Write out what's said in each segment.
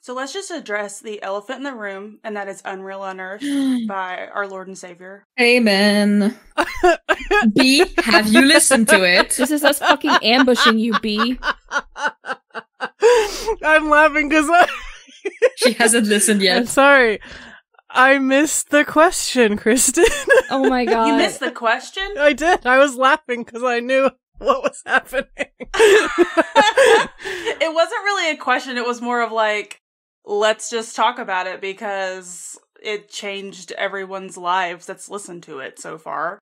So let's just address the elephant in the room, and that is Unreal Unearthed by our Lord and Savior. Amen. B, have you listened to it? This is us fucking ambushing you, B. I'm laughing because She hasn't listened yet. I'm sorry. I missed the question, Kristen. Oh my god. You missed the question? I did. I was laughing because I knew what was happening. It wasn't really a question. It was more of like, let's just talk about it because it changed everyone's lives that's listened to it so far.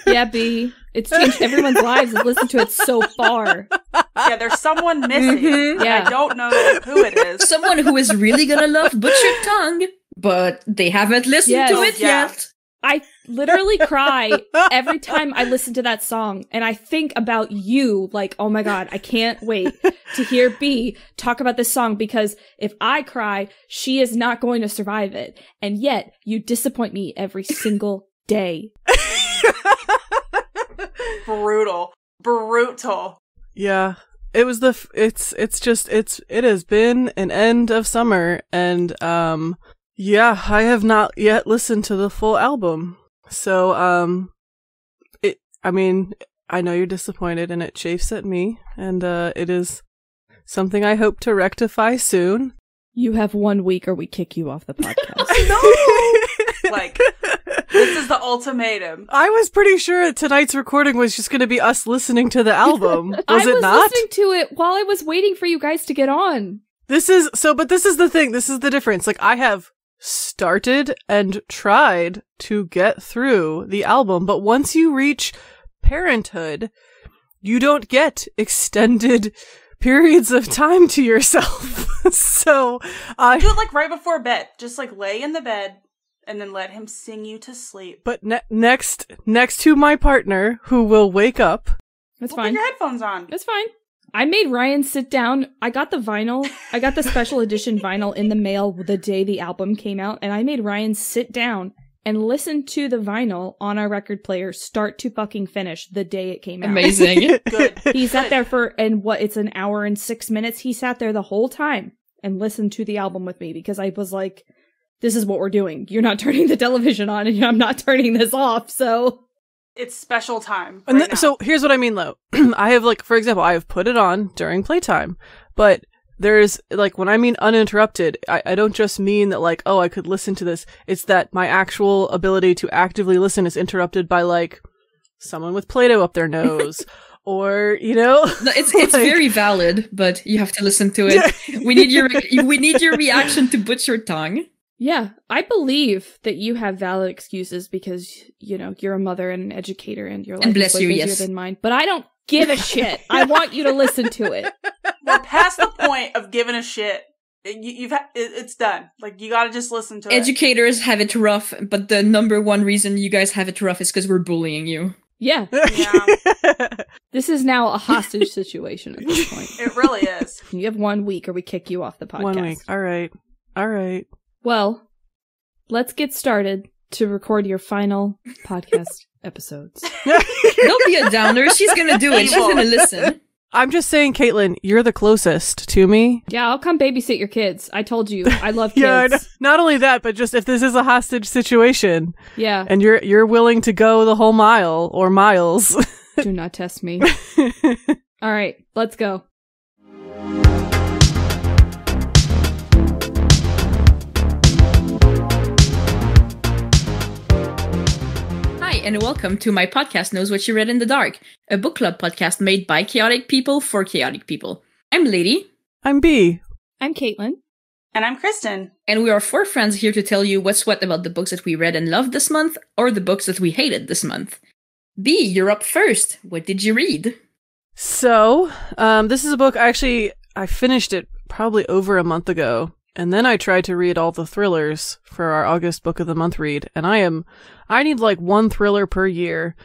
Yeah, B. It's changed everyone's lives that listened to it so far. Yeah, there's someone missing. Yeah. I don't know who it is. Someone who is really gonna love Butchered Tongue, but they haven't listened to it yet. I literally cry every time I listen to that song, and I think about you, like, oh my god, I can't wait to hear B talk about this song, because if I cry, she is not going to survive it. And yet, you disappoint me every single day. Brutal. Yeah. It was it has been an end of summer, and yeah, I have not yet listened to the full album. So I mean, I know you're disappointed and it chafes at me, and it is something I hope to rectify soon. You have 1 week or we kick you off the podcast. No! Like, this is the ultimatum. I was pretty sure tonight's recording was just going to be us listening to the album. Was it not? I was listening to it while I was waiting for you guys to get on. But this is the thing. This is the difference. Like, I have started and tried to get through the album, but once you reach Parenthood, you don't get extended periods of time to yourself. So I do it like right before bed. Just like lay in the bed and then let him sing you to sleep. But next to my partner, who will wake up. That's fine. Put your headphones on. That's fine. I made Ryan sit down. I got the vinyl. I got the special edition vinyl in the mail the day the album came out, and I made Ryan sit down and listen to the vinyl on our record player start to fucking finish the day it came out. Amazing. Good. He sat there it's an hour and 6 minutes. He sat there the whole time and listened to the album with me, because I was like, this is what we're doing. You're not turning the television on, and I'm not turning this off, so... It's special time. And right now. So here's what I mean, though. I have, like, for example, I have put it on during playtime, but there's, like, when I mean uninterrupted, I don't just mean that, like, oh, I could listen to this. It's that my actual ability to actively listen is interrupted by, like, someone with Play-Doh up their nose. Or, you know, no, it's very valid, but you have to listen to it. We need your reaction to Butchered Tongue. Yeah, I believe that you have valid excuses because, you know, you're a mother and an educator and your life is way busier than mine. But I don't give a shit. I want you to listen to it. We're past the point of giving a shit. It's done. Like, you gotta just listen to it. Educators have it rough, but the number one reason you guys have it rough is because we're bullying you. Yeah. This is now a hostage situation at this point. It really is. You have 1 week or we kick you off the podcast. 1 week. All right. Well, let's get started to record your final podcast episodes. Don't be a downer. She's gonna do it. She's gonna listen. I'm just saying, Caitlin, you're the closest to me. Yeah, I'll come babysit your kids. I told you, I love kids. Yeah, not only that, but just if this is a hostage situation, yeah, and you're willing to go the whole mile or miles. Do not test me. All right, let's go. And welcome to my podcast Knows What You Read in the Dark, a book club podcast made by chaotic people for chaotic people. I'm Lady. I'm B. I'm Caitlin. And I'm Kristen. And we are 4 friends here to tell you what's what about the books that we read and loved this month, or the books that we hated this month. B, you're up first. What did you read? So, this is a book, I finished it probably over a month ago. And then I tried to read all the thrillers for our August Book of the Month read, and I need like 1 thriller per year.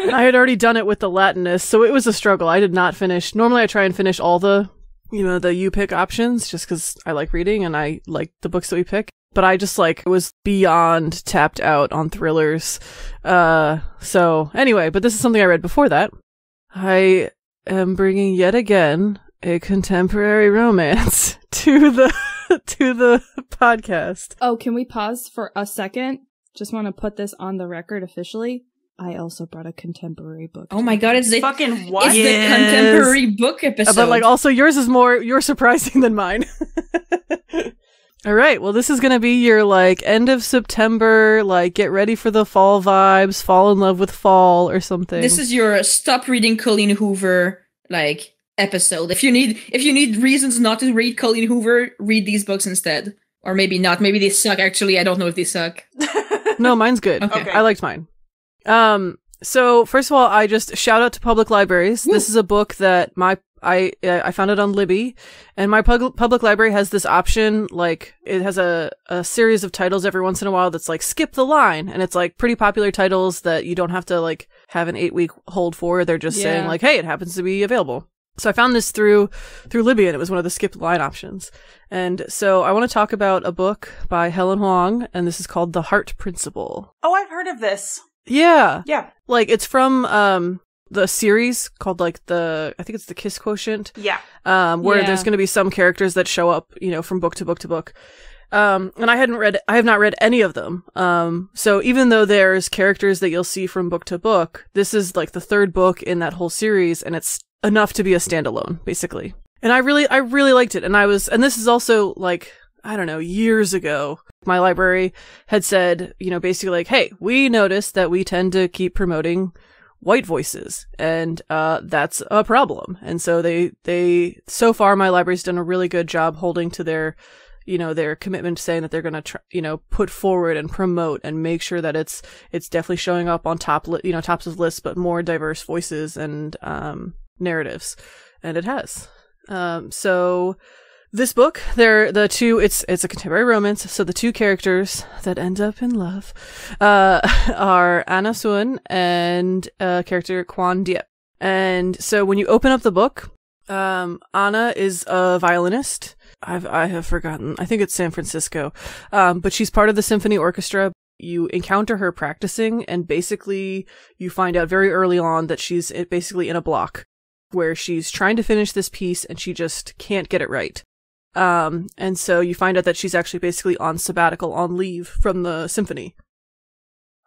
And I had already done it with the Latinist, so it was a struggle. I did not finish. Normally I try and finish all the, the you pick options, just because I like reading and I like the books that we pick. But I just was beyond tapped out on thrillers. So anyway, but this is something I read before that. I am bringing yet again a contemporary romance to the podcast. Oh, can we pause for a second? Just want to put this on the record officially. I also brought a contemporary book. Oh my god, it's the Fucking what? It's the contemporary book episode. But like also yours is more surprising than mine. All right, well this is going to be your like end of September, like get ready for the fall vibes, fall in love with fall or something. This is your stop reading Colleen Hoover like episode. If you need reasons not to read Colleen Hoover, read these books instead. Or maybe not. Maybe they suck actually. I don't know if they suck. No, mine's good. Okay. I liked mine. So first of all, I just shout out to public libraries. Woo. This is a book that I found it on Libby, and my public library has this option. Like it has a series of titles every once in a while that's like skip the line, and it's like pretty popular titles that you don't have to like have an 8-week hold for. They're just saying like, hey, it happens to be available. So I found this through Libby, and it was one of the skip the line options. And so I want to talk about a book by Hellen Hoang, and this is called The Heart Principle. Oh, I've heard of this. Yeah. Yeah. Like it's from the series called like I think it's the Kiss Quotient. Yeah. Where there's going to be some characters that show up, you know, from book to book to book. And I have not read any of them. So even though there's characters that you'll see from book to book, this is like the third book in that whole series, and it's enough to be a standalone, basically. And I really liked it. And this is also like, I don't know, years ago, my library had said, you know, basically like, hey, we noticed that we tend to keep promoting white voices, and that's a problem. And so they so far my library's done a really good job holding to their, you know, their commitment, saying that they're going to you know, put forward and promote and make sure that it's definitely showing up on tops of lists, but more diverse voices and narratives, and it has. So this book, it's a contemporary romance, so the two characters that end up in love are Anna Suan and character Quan Diep. And so when you open up the book, Anna is a violinist. I have forgotten. I think it's San Francisco. But she's part of the symphony orchestra. You encounter her practicing, and basically you find out very early on that she's basically in a block where she's trying to finish this piece and she just can't get it right. And so you find out that she's actually basically on sabbatical, on leave from the symphony.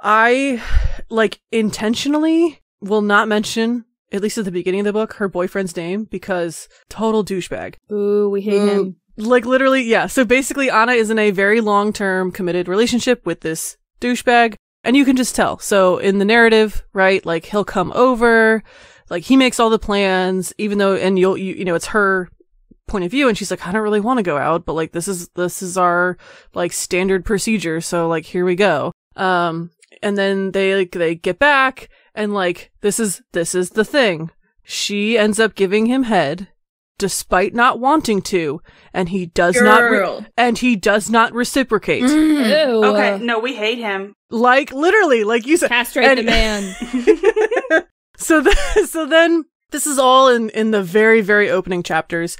I, like, intentionally will not mention, at least at the beginning of the book, her boyfriend's name, because total douchebag. Ooh, we hate him. Like, literally, yeah. So basically, Anna is in a very long-term committed relationship with this douchebag, and you can just tell. So in the narrative, right, like, he'll come over, like, he makes all the plans, even though, and you know, it's her point of view, and she's like, I don't really want to go out, but like, this is our like standard procedure, so like, here we go. And then they get back, and like, this is the thing. She ends up giving him head despite not wanting to, and he does not reciprocate. Ew. Okay, no, we hate him. Like, literally, like you said, castrate the man. So then this is all in the very, very opening chapters.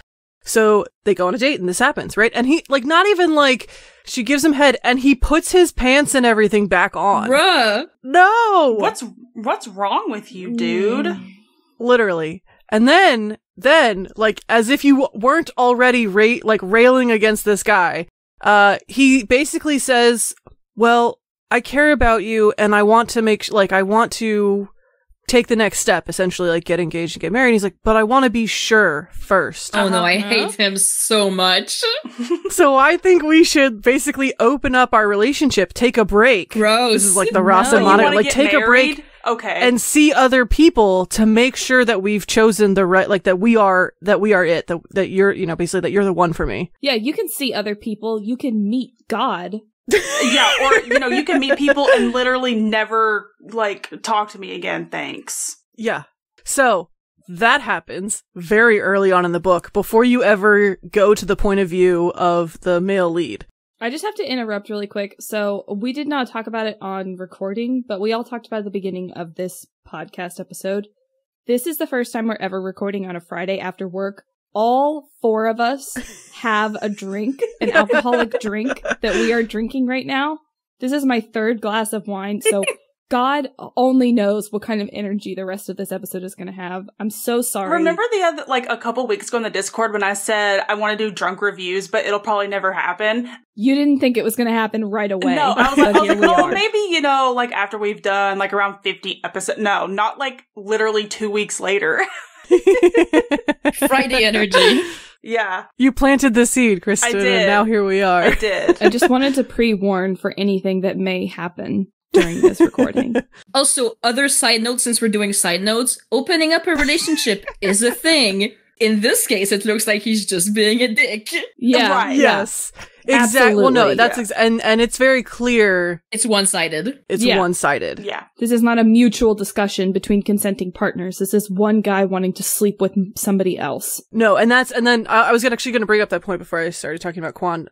So they go on a date, and this happens, right? And he, like, not even like, she gives him head, and he puts his pants and everything back on. Bruh. No! What's wrong with you, dude? Literally. And then, like, as if you weren't already railing against this guy, he basically says, well, I care about you, and I want to I want to take the next step, essentially, like, get engaged and get married. And he's like, but I want to be sure first. Oh no, I hate him so much. So I think we should basically open up our relationship, take a break. Gross. This is like the Rasa monitor, like, take a break. Okay. And see other people to make sure that we've chosen the right, like, that we are it, that you're, you know, basically that you're the one for me. Yeah, you can see other people. You can meet God. Yeah, or, you know, you can meet people and literally never, like, talk to me again, thanks. Yeah. So, that happens very early on in the book, before you ever go to the point of view of the male lead. I just have to interrupt really quick. So, we did not talk about it on recording, but we all talked about it at the beginning of this podcast episode. This is the first time we're ever recording on a Friday after work. All four of us have a drink, an alcoholic drink that we are drinking right now. This is my third glass of wine, so God only knows what kind of energy the rest of this episode is going to have. I'm so sorry. Remember the other, like a couple weeks ago in the Discord when I said I want to do drunk reviews, but it'll probably never happen? You didn't think it was going to happen right away. No, I was like, oh, maybe, you know, like after we've done like around 50 episodes. No, not like literally 2 weeks later. Friday energy. Yeah. You planted the seed, Kristen, and now here we are. I did. I just wanted to pre-warn for anything that may happen during this recording. Also, other side notes, since we're doing side notes, opening up a relationship is a thing. In this case, it looks like he's just being a dick. Yeah. Right. Yes. Yeah. Exactly. Well, no, Absolutely. that's and it's very clear. It's one-sided. It's one-sided. Yeah. This is not a mutual discussion between consenting partners. This is one guy wanting to sleep with somebody else. No, and then I was actually going to bring up that point before I started talking about Quan.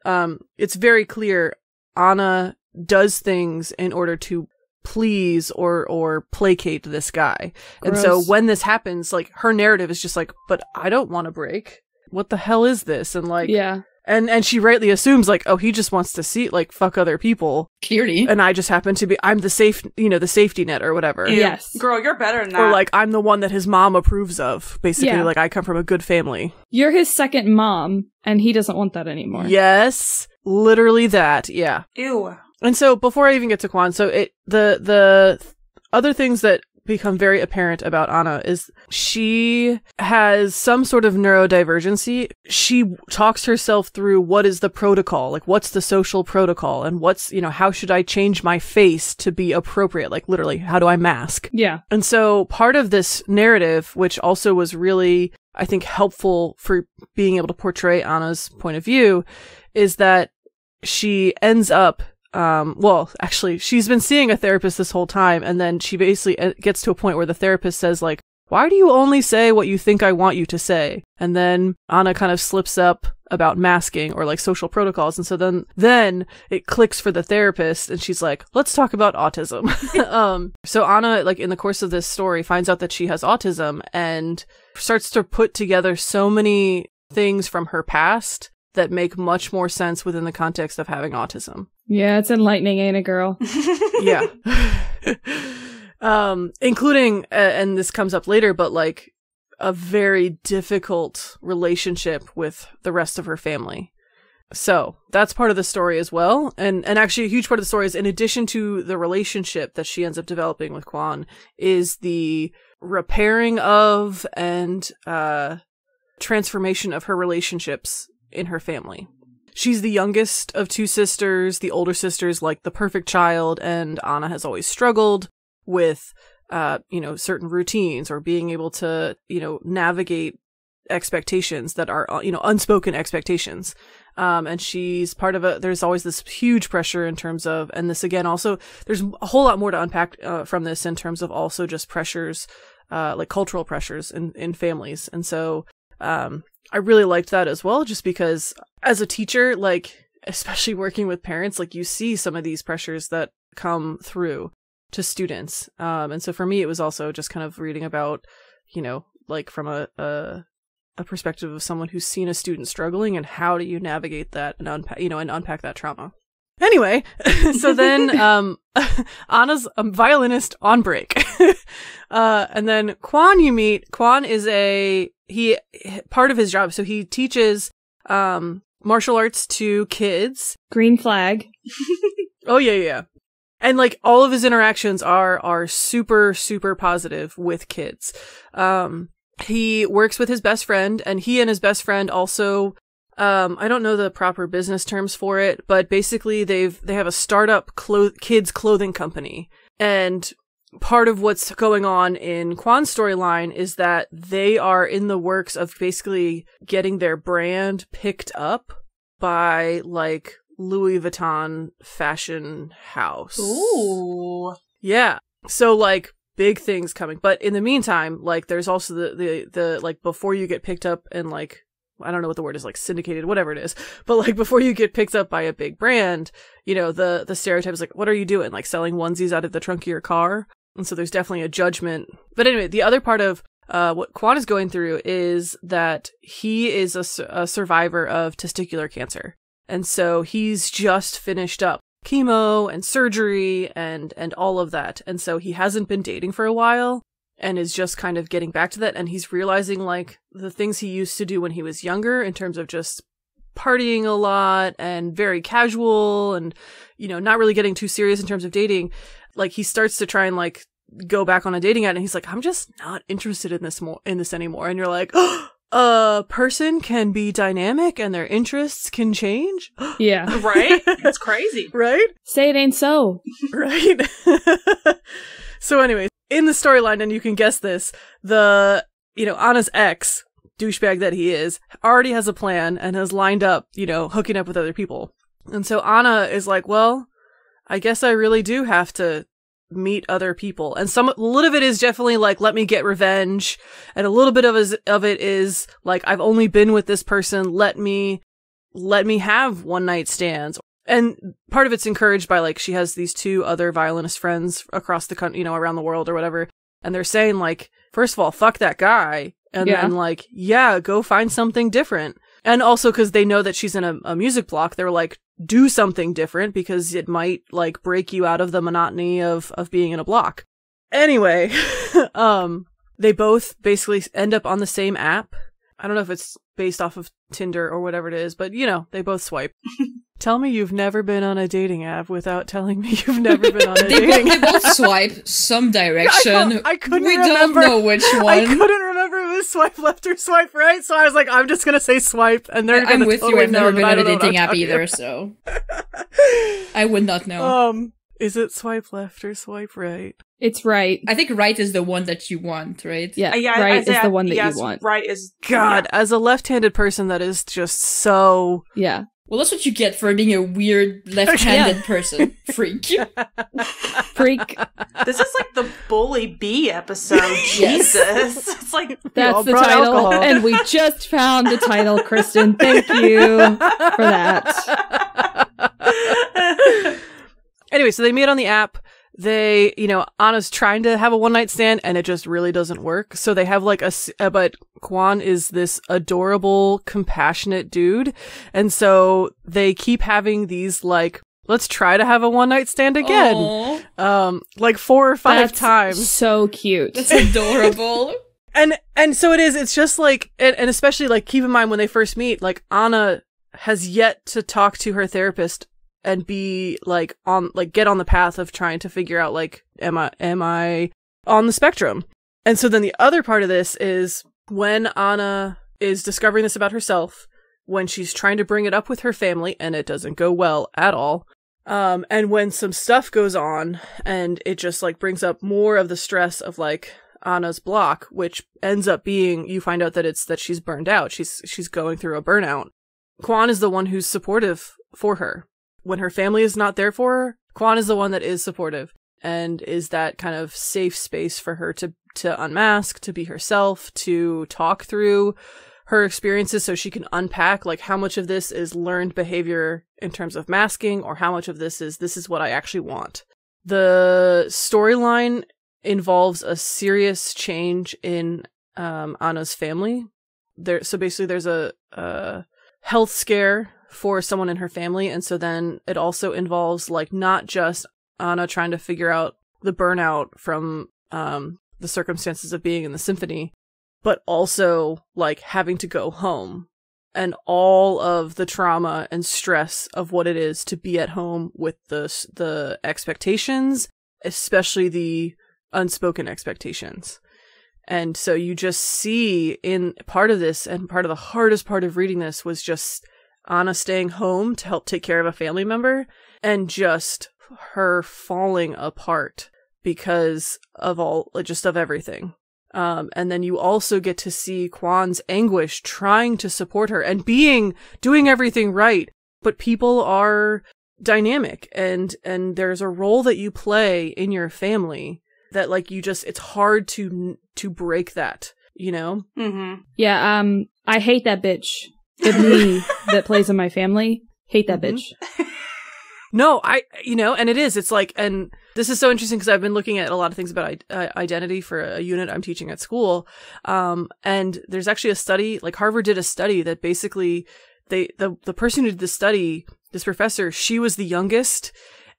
It's very clear Anna does things in order to please or placate this guy. Gross. And so when this happens, like, her narrative is just like, but I don't want to break. What the hell is this? And like, Yeah. and she rightly assumes like, oh, he just wants to see, like, fuck other people. Clearly. And I just happen to be, I'm the the safety net or whatever. Yes. Girl, you're better than that. Or like, I'm the one that his mom approves of. Basically, Yeah. like, I come from a good family. You're his second mom, and he doesn't want that anymore. Yes. Literally that. Yeah. Ew. And so before I even get to Quan, so the other things that become very apparent about Anna is she has some sort of neurodivergency. She talks herself through what is the protocol, like what's the social protocol, and what's, how should I change my face to be appropriate? Like literally, how do I mask? Yeah. And so part of this narrative, which also was really, I think, helpful for being able to portray Anna's point of view, is that she ends up actually, she's been seeing a therapist this whole time, and then she basically gets to a point where the therapist says, like, why do you only say what you think I want you to say? And then Anna kind of slips up about masking or, like, social protocols, and so then it clicks for the therapist, and she's like, let's talk about autism. So Anna, like, in the course of this story, finds out that she has autism, and starts to put together so many things from her past that make much more sense within the context of having autism. Yeah, it's enlightening, ain't it, girl? Yeah. Including, and this comes up later, but like a very difficult relationship with the rest of her family. So that's part of the story as well. And actually a huge part of the story is, in addition to the relationship that she ends up developing with Quan, is the repairing of and transformation of her relationships in her family. She's the youngest of two sisters. The older sister's like the perfect child, and Anna has always struggled with, certain routines or being able to, navigate expectations that are, unspoken expectations. And she's part of there's always this huge pressure in terms of, and this again, also, there's a whole lot more to unpack from this in terms of also just pressures, like cultural pressures in families. And so, I really liked that as well, just because as a teacher, like, especially working with parents, like, you see some of these pressures that come through to students. And so for me, it was also just kind of reading about, like from a perspective of someone who's seen a student struggling, and how do you navigate that and unpack that trauma. Anyway, so then Anna's a violinist on break. And then Quan you meet. Quan is part of his job, so he teaches martial arts to kids. Green flag. Oh, yeah. And like all of his interactions are super, super positive with kids. He works with his best friend, and he and his best friend also, I don't know the proper business terms for it, but basically they have a startup kids clothing company. And part of what's going on in Quan's storyline is that they are in the works of basically getting their brand picked up by like Louis Vuitton fashion house. Ooh. Yeah. So like big things coming. But in the meantime, like there's also the like before you get picked up and like, I don't know what the word is, like syndicated, whatever it is. But like before you get picked up by a big brand, the stereotype is like, what are you doing? Like selling onesies out of the trunk of your car? And so there's definitely a judgment. But anyway, the other part of what Quan is going through is that he is a survivor of testicular cancer. And so he's just finished up chemo and surgery and all of that. And so he hasn't been dating for a while and is just kind of getting back to that. And he's realizing like the things he used to do when he was younger in terms of just partying a lot and very casual and, you know, not really getting too serious in terms of dating. Like he starts to try and like go back on a dating app and he's like, I'm just not interested in this anymore. And you're like, oh, a person can be dynamic and their interests can change. Yeah. Right? It's crazy. Right? Say it ain't so. Right? So anyway, in the storyline, and you can guess this, Anna's ex, douchebag that he is, already has a plan and has lined up, hooking up with other people. And so Anna is like, well, I guess I really do have to meet other people. And a little of it is definitely like, let me get revenge. And a little bit of it is like, I've only been with this person. Let me have one night stands. And part of it's encouraged by like, she has these two other violinist friends across the country, around the world or whatever. And they're saying like, first of all, fuck that guy. And then like, yeah, go find something different. And also because they know that she's in a music block, they're like, do something different because it might like break you out of the monotony of being in a block. Anyway, they both basically end up on the same app. I don't know if it's based off of Tinder or whatever it is, but they both swipe. Tell me you've never been on a dating app without telling me you've never been on a dating app. They both swipe some direction. I couldn't we remember. Don't know which one. I couldn't remember if it was swipe left or swipe right, so I was like, I'm just gonna say swipe, and they're I'm gonna with totally you. I've never been on a dating dating app either, so I would not know. Is it swipe left or swipe right? It's right. I think right is the one that you want, right? Yeah, right is the one that you want. Right is... God, as a left-handed person, that is just so... Yeah. Well, that's what you get for being a weird left-handed person. Freak. Freak. This is like the Bully Bee episode. Jesus. It's like... That's the title. Alcohol. And we just found the title, Kristen. Thank you for that. Anyway, so they meet on the app. They, Anna's trying to have a one-night stand, and it just really doesn't work. So they have like but Kwon is this adorable, compassionate dude. And so they keep having these like, let's try to have a one-night stand again. Aww. Like 4 or 5 times. So cute. That's adorable. And so it is, it's just like, and especially like, keep in mind when they first meet, like Anna has yet to talk to her therapist and be like get on the path of trying to figure out like, am I on the spectrum? And so then the other part of this is when Anna is discovering this about herself, when she's trying to bring it up with her family and it doesn't go well at all. And when some stuff goes on and it just like brings up more of the stress of like Anna's block, which ends up being, you find out that she's burned out. She's going through a burnout. Kwon is the one who's supportive for her. When her family is not there for her, Kwon is the one that is supportive and is that kind of safe space for her to unmask, to be herself, to talk through her experiences so she can unpack like how much of this is learned behavior in terms of masking or how much of this is what I actually want. The storyline involves a serious change in Anna's family. So basically there's a health scare for someone in her family, and so then it also involves like not just Anna trying to figure out the burnout from the circumstances of being in the symphony, but also like having to go home and all of the trauma and stress of what it is to be at home with the expectations, especially the unspoken expectations. And so you just see in part of this, and part of the hardest part of reading this was just Anna staying home to help take care of a family member and just her falling apart because of of everything. And then you also get to see Kwon's anguish trying to support her and doing everything right. But people are dynamic and there's a role that you play in your family that like it's hard to break that, Mm-hmm. Yeah, I hate that bitch. The me that plays in my family, hate that bitch. No, and it's like, and this is so interesting because I've been looking at a lot of things about identity for a unit I'm teaching at school. And there's actually a study, like Harvard did a study that basically the person who did the study professor, she was the youngest,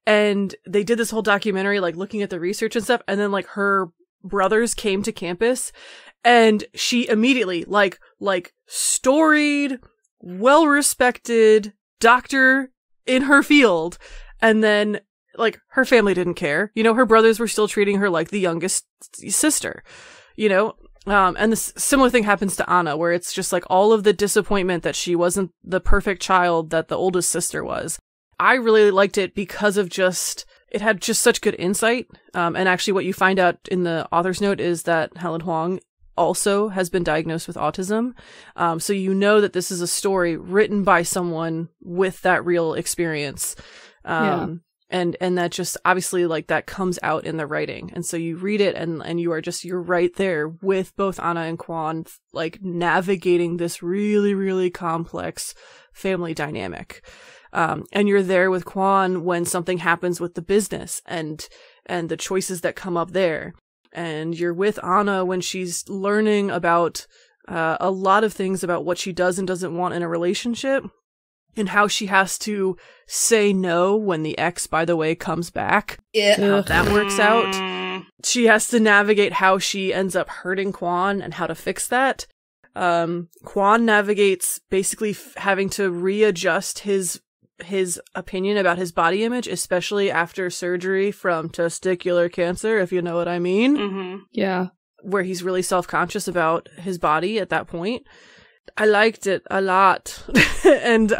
and they did this whole documentary, like looking at the research and stuff, and then like her brothers came to campus, and she immediately like storied, well-respected doctor in her field, and then like her family didn't care. You know, her brothers were still treating her like the youngest sister, you know? And this similar thing happens to Anna, where it's just like all of the disappointment that she wasn't the perfect child that the oldest sister was. I really liked it because of it had just such good insight. And actually what you find out in the author's note is that Hellen Hoang also has been diagnosed with autism. So you know that this is a story written by someone with that real experience. And that just obviously like that comes out in the writing. And so you read it and you're right there with both Anna and Quan, like navigating this really, really complex family dynamic. And you're there with Quan when something happens with the business and the choices that come up there. And you're with Anna when she's learning about a lot of things about what she does and doesn't want in a relationship, and how she has to say no when the ex, by the way, comes back. How that works out. She has to navigate how she ends up hurting Quan and how to fix that. Quan navigates basically having to readjust his opinion about his body image, especially after surgery from testicular cancer, if you know what I mean. Mm-hmm. Yeah. Where he's really self-conscious about his body at that point. I liked it a lot. and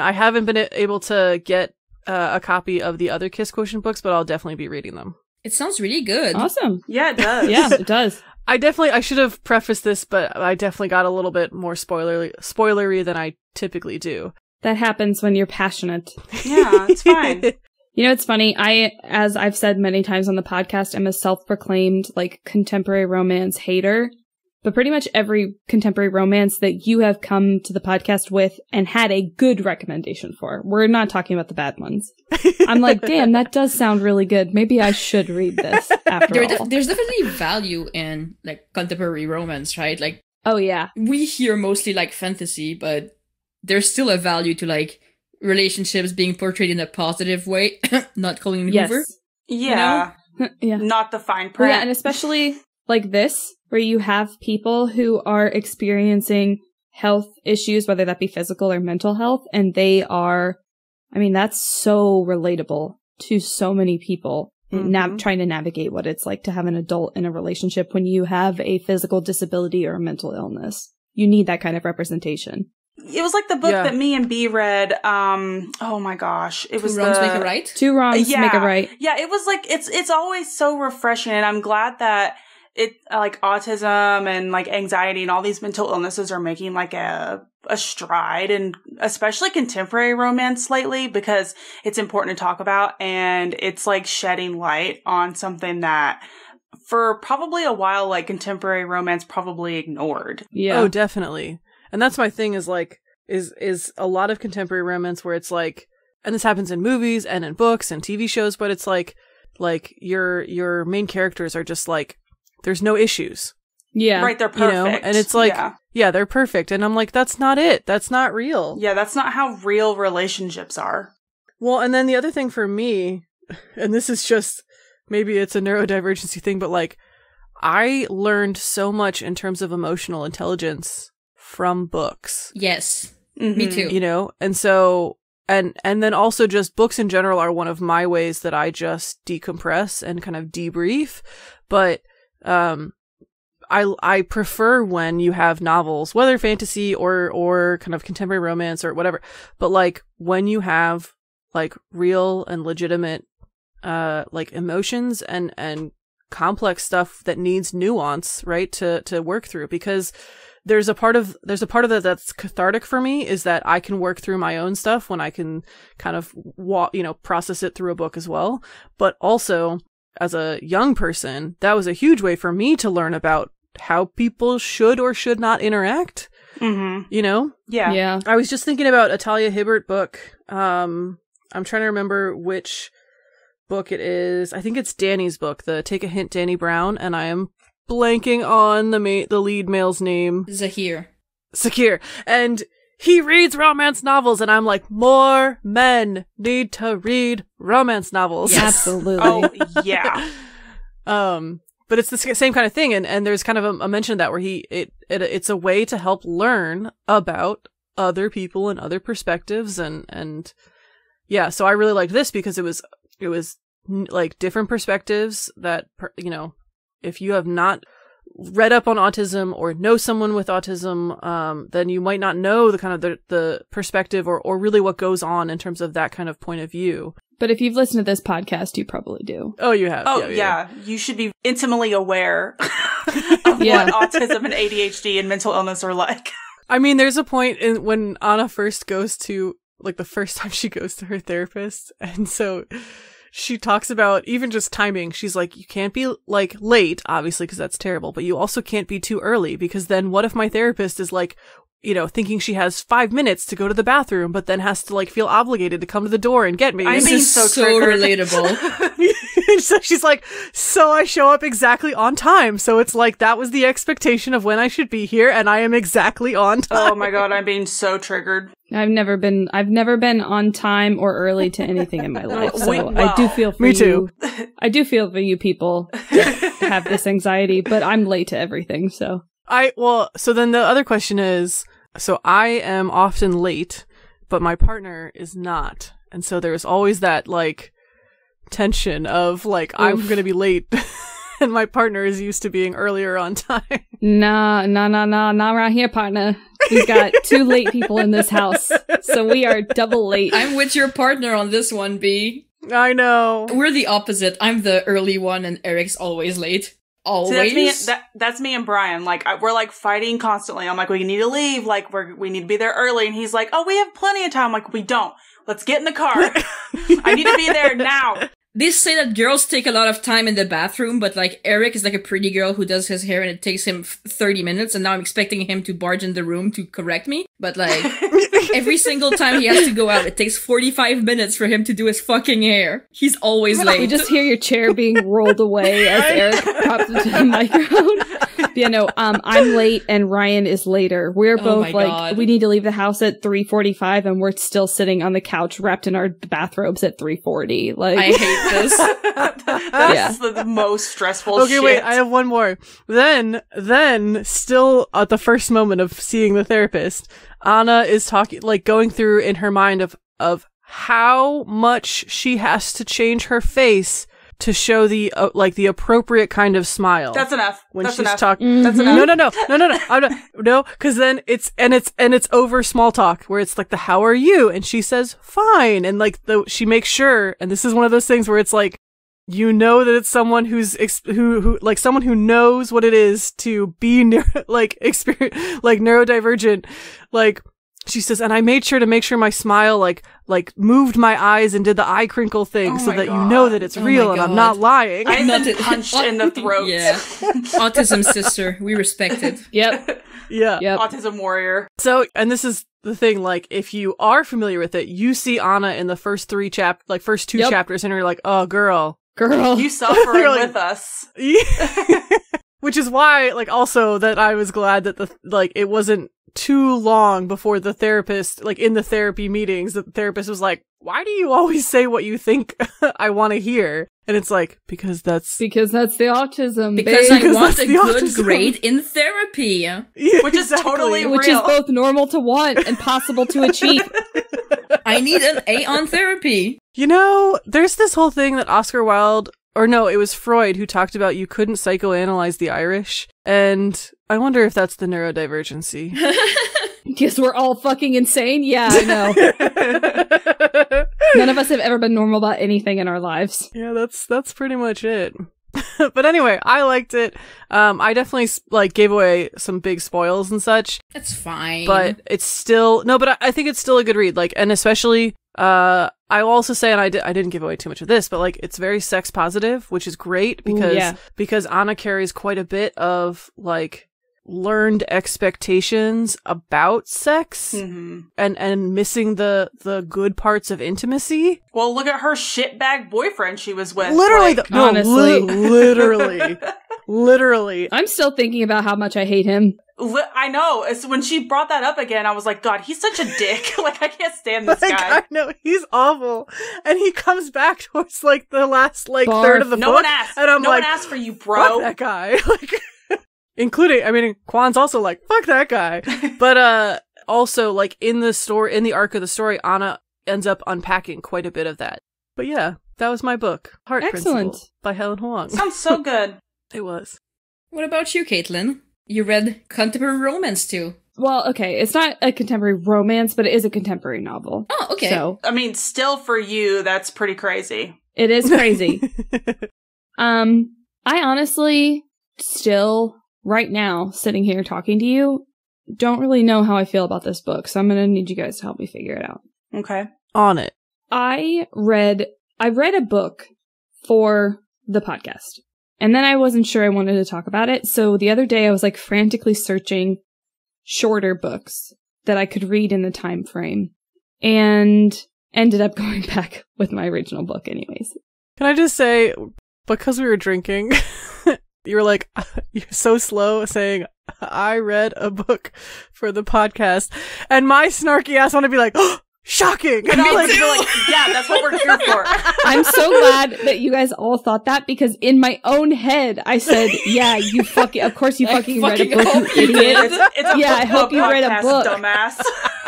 I haven't been able to get a copy of the other Kiss Quotient books, but I'll definitely be reading them. It sounds really good. Awesome. Yeah, it does. Yeah, it does. I should have prefaced this, but I definitely got a little bit more spoilery than I typically do. That happens when you're passionate. Yeah, it's fine. You know, it's funny. As I've said many times on the podcast, I'm a self-proclaimed, like, contemporary romance hater. But pretty much every contemporary romance that you have come to the podcast with and had a good recommendation for. We're not talking about the bad ones. I'm like, damn, that does sound really good. Maybe I should read this after all. There's definitely value in, like, contemporary romance, right? Like, oh, yeah. We hear mostly, like, fantasy, but there's still a value to, like, relationships being portrayed in a positive way, not Colleen Hoover. Yeah. You know? Yeah. Not the fine print. Well, yeah, and especially like this, where you have people who are experiencing health issues, whether that be physical or mental health, and they are, I mean, that's so relatable to so many people trying to navigate what it's like to have an adult in a relationship when you have a physical disability or a mental illness. You need that kind of representation. It was like the book that me and B read. Oh my gosh. It was Two Wrongs Make a Right? Two Wrongs Make a Right. Yeah, it was like, it's always so refreshing. And I'm glad that it, like autism and like anxiety and all these mental illnesses are making like a stride, and especially contemporary romance lately, because it's important to talk about, and it's like shedding light on something that for probably a while, like contemporary romance probably ignored. Yeah. Oh, definitely. And that's my thing is like, is a lot of contemporary romance where it's like, and this happens in movies and in books and TV shows, but it's like your main characters are just like, there's no issues. Yeah. Right, they're perfect. You know? And it's like, yeah, they're perfect. And I'm like, that's not it. That's not real. Yeah, that's not how real relationships are. Well, and then the other thing for me, and this is just, maybe it's a neurodivergency thing, but like, I learned so much in terms of emotional intelligence from books. Yes. Mm-hmm. Me too. You know? And so, and then also just books in general are one of my ways that I just decompress and kind of debrief. But, I prefer when you have novels, whether fantasy or kind of contemporary romance or whatever, but like when you have like real and legitimate, like emotions and complex stuff that needs nuance, right? To work through, because there's a part of that that's cathartic for me, is that I can work through my own stuff when I can kind of process it through a book as well. But also, as a young person, that was a huge way for me to learn about how people should or should not interact. Mm-hmm. You know? Yeah. Yeah. I was just thinking about a Talia Hibbert book. I'm trying to remember which book it is. I think it's Dani's book, the Take a Hint, Dani Brown, and I am blanking on the lead male's name. Zahir. Sakir. And he reads romance novels, and I'm like, more men need to read romance novels. Yes. Absolutely. Oh, yeah. But it's the same kind of thing, and there's kind of a mention of that where it's a way to help learn about other people and other perspectives, and yeah, so I really liked this because it was like different perspectives that, you know, if you have not read up on autism or know someone with autism, then you might not know the kind of the perspective or really what goes on in terms of that kind of point of view. But if you've listened to this podcast, you probably do. Oh, you have. Oh, yeah. You should be intimately aware of what autism and ADHD and mental illness are like. I mean, there's a point when Anna first goes to, like, the first time she goes to her therapist, and so she talks about even just timing. She's like, you can't be, like, late, obviously, because that's terrible, but you also can't be too early, because then what if my therapist is like, you know, thinking she has 5 minutes to go to the bathroom, but then has to, like, feel obligated to come to the door and get me. I'm being so relatable. So she's like, so I show up exactly on time. So it's like, that was the expectation of when I should be here, and I am exactly on time. Oh my god, I'm being so triggered. I've never been on time or early to anything in my life. So I do feel for Me too. I do feel for you people that have this anxiety, but I'm late to everything, so. So then the other question is, so I am often late, but my partner is not. And so there's always that, like, tension of, like, oof, I'm going to be late, and my partner is used to being earlier on time. Nah, not around here, partner. We've got 2 late people in this house, so we are double late. I'm with your partner on this one, B. I know. We're the opposite. I'm the early one, and Eric's always late. Always. See, that's me and Brian. Like, we're like fighting constantly. I'm like, we need to leave. Like, we need to be there early. And he's like, oh, we have plenty of time. I'm like, we don't. Let's get in the car. I need to be there now. They say that girls take a lot of time in the bathroom, but, like, Eric is like a pretty girl who does his hair and it takes him 30 minutes, and now I'm expecting him to barge in the room to correct me. But, like, every single time he has to go out, it takes 45 minutes for him to do his fucking hair. He's always late. You just hear your chair being rolled away as Eric pops into the microphone. Yeah, no, I'm late and Ryan is later. We're both like, God. We need to leave the house at 3:45 and we're still sitting on the couch wrapped in our bathrobes at 3:40. Like, I hate this. That's the most stressful shit. Okay, wait, I have one more. Then, still at the first moment of seeing the therapist, Anna is talking, like, going through in her mind of how much she has to change her face to show the like the appropriate kind of smile. That's enough. When That's she's enough. talking. That's enough. No. No, because then it's over small talk where it's like the how are you, and she says fine, and like she makes sure, and this is one of those things where it's like, you know that it's someone who like someone who knows what it is to be neurodivergent, like. She says, and I made sure to make sure my smile, like moved my eyes and did the eye crinkle thing so that you know that it's real and I'm not lying. I'm not punched in the throat. Yeah. Autism sister. We respect it. Yep. Yeah. Yep. Autism warrior. So, and this is the thing, like, if you are familiar with it, you see Anna in the first two chapters and you're like, oh, girl. You suffering like, with us. Which is why, like, also that I was glad that it wasn't too long before the therapist, like, in the therapy meetings, the therapist was like, why do you always say what you think I want to hear? And it's like, because that's the autism. Because I want a good grade in therapy. Yeah, which is totally Which real. is both normal to want and possible to achieve. I need an A on therapy. You know, there's this whole thing that Oscar Wilde, or no, it was Freud who talked about you couldn't psychoanalyze the Irish. And I wonder if that's the neurodivergency. Because we're all fucking insane? Yeah, I know. None of us have ever been normal about anything in our lives. Yeah, that's pretty much it. But anyway, I liked it. I definitely, like, gave away some big spoils and such. That's fine. But it's still, but I think it's still a good read. Like, and especially, I will also say, and I didn't give away too much of this, but, like, it's very sex positive, which is great because Anna carries quite a bit of, like, learned expectations about sex and missing the good parts of intimacy. Well, look at her shitbag boyfriend she was with. Literally, like, honestly. literally. Literally. I'm still thinking about how much I hate him. I know. It's when she brought that up again, I was like, God, he's such a dick. Like, I can't stand this guy. I know, he's awful. And he comes back towards, like, the last, like, Barf. third of the book. No one asked. And I'm no like, one asked for you, bro. fuck that guy. Like, including, I mean, Kwan's also like, fuck that guy. But, also, like, in the arc of the story, Anna ends up unpacking quite a bit of that. But yeah, that was my book. Heart Excellent. Principle by Hellen Hoang. Sounds so good. It was. What about you, Caitlin? You read contemporary romance too. Well, okay, it's not a contemporary romance, but it is a contemporary novel. Oh, okay. So I mean, still for you, that's pretty crazy. it is crazy. I honestly still, right now, sitting here talking to you, don't really know how I feel about this book, so I'm gonna need you guys to help me figure it out. Okay. On it. I read a book for the podcast, and then I wasn't sure I wanted to talk about it, so the other day I was like frantically searching shorter books that I could read in the time frame, and ended up going back with my original book anyways. Can I just say, because we were drinking, you were like, you're so slow saying, I read a book for the podcast, and my snarky ass want to be like, oh, shocking! And I'm like, you're like, yeah, that's what we're here for. I'm so glad that you guys all thought that, because in my own head, I said, yeah, you fucking, of course you fucking read a book, hope you you did. idiot. It's a Yeah, book I hope club you read a podcast, book. dumbass.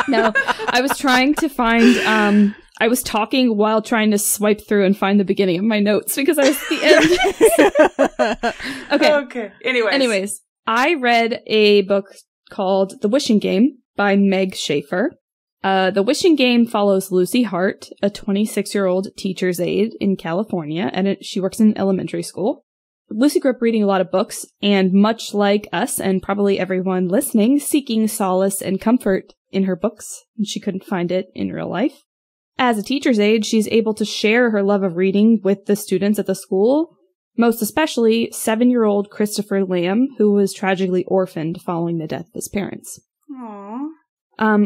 No, I was trying to find, I was talking while trying to swipe through and find the beginning of my notes, because I was at the end. Okay. Anyways, I read a book called The Wishing Game by Meg Shaffer. The Wishing Game follows Lucy Hart, a 26-year-old teacher's aide in California, and she works in elementary school. Lucy grew up reading a lot of books, and much like us, and probably everyone listening, seeking solace and comfort in her books, and she couldn't find it in real life. As a teacher's aide, she's able to share her love of reading with the students at the school, most especially 7-year-old Christopher Lamb, who was tragically orphaned following the death of his parents. Aww.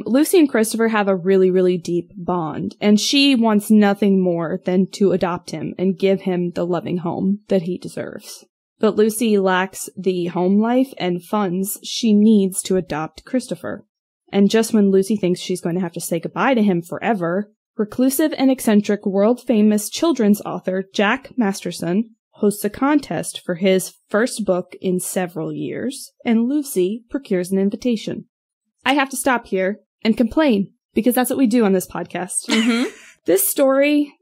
Lucy and Christopher have a really, really deep bond, and she wants nothing more than to adopt him and give him the loving home that he deserves. But Lucy lacks the home life and funds she needs to adopt Christopher. And just when Lucy thinks she's going to have to say goodbye to him forever, reclusive and eccentric world-famous children's author Jack Masterson hosts a contest for his first book in several years, and Lucy procures an invitation. I have to stop here and complain, because that's what we do on this podcast. Mm-hmm. This story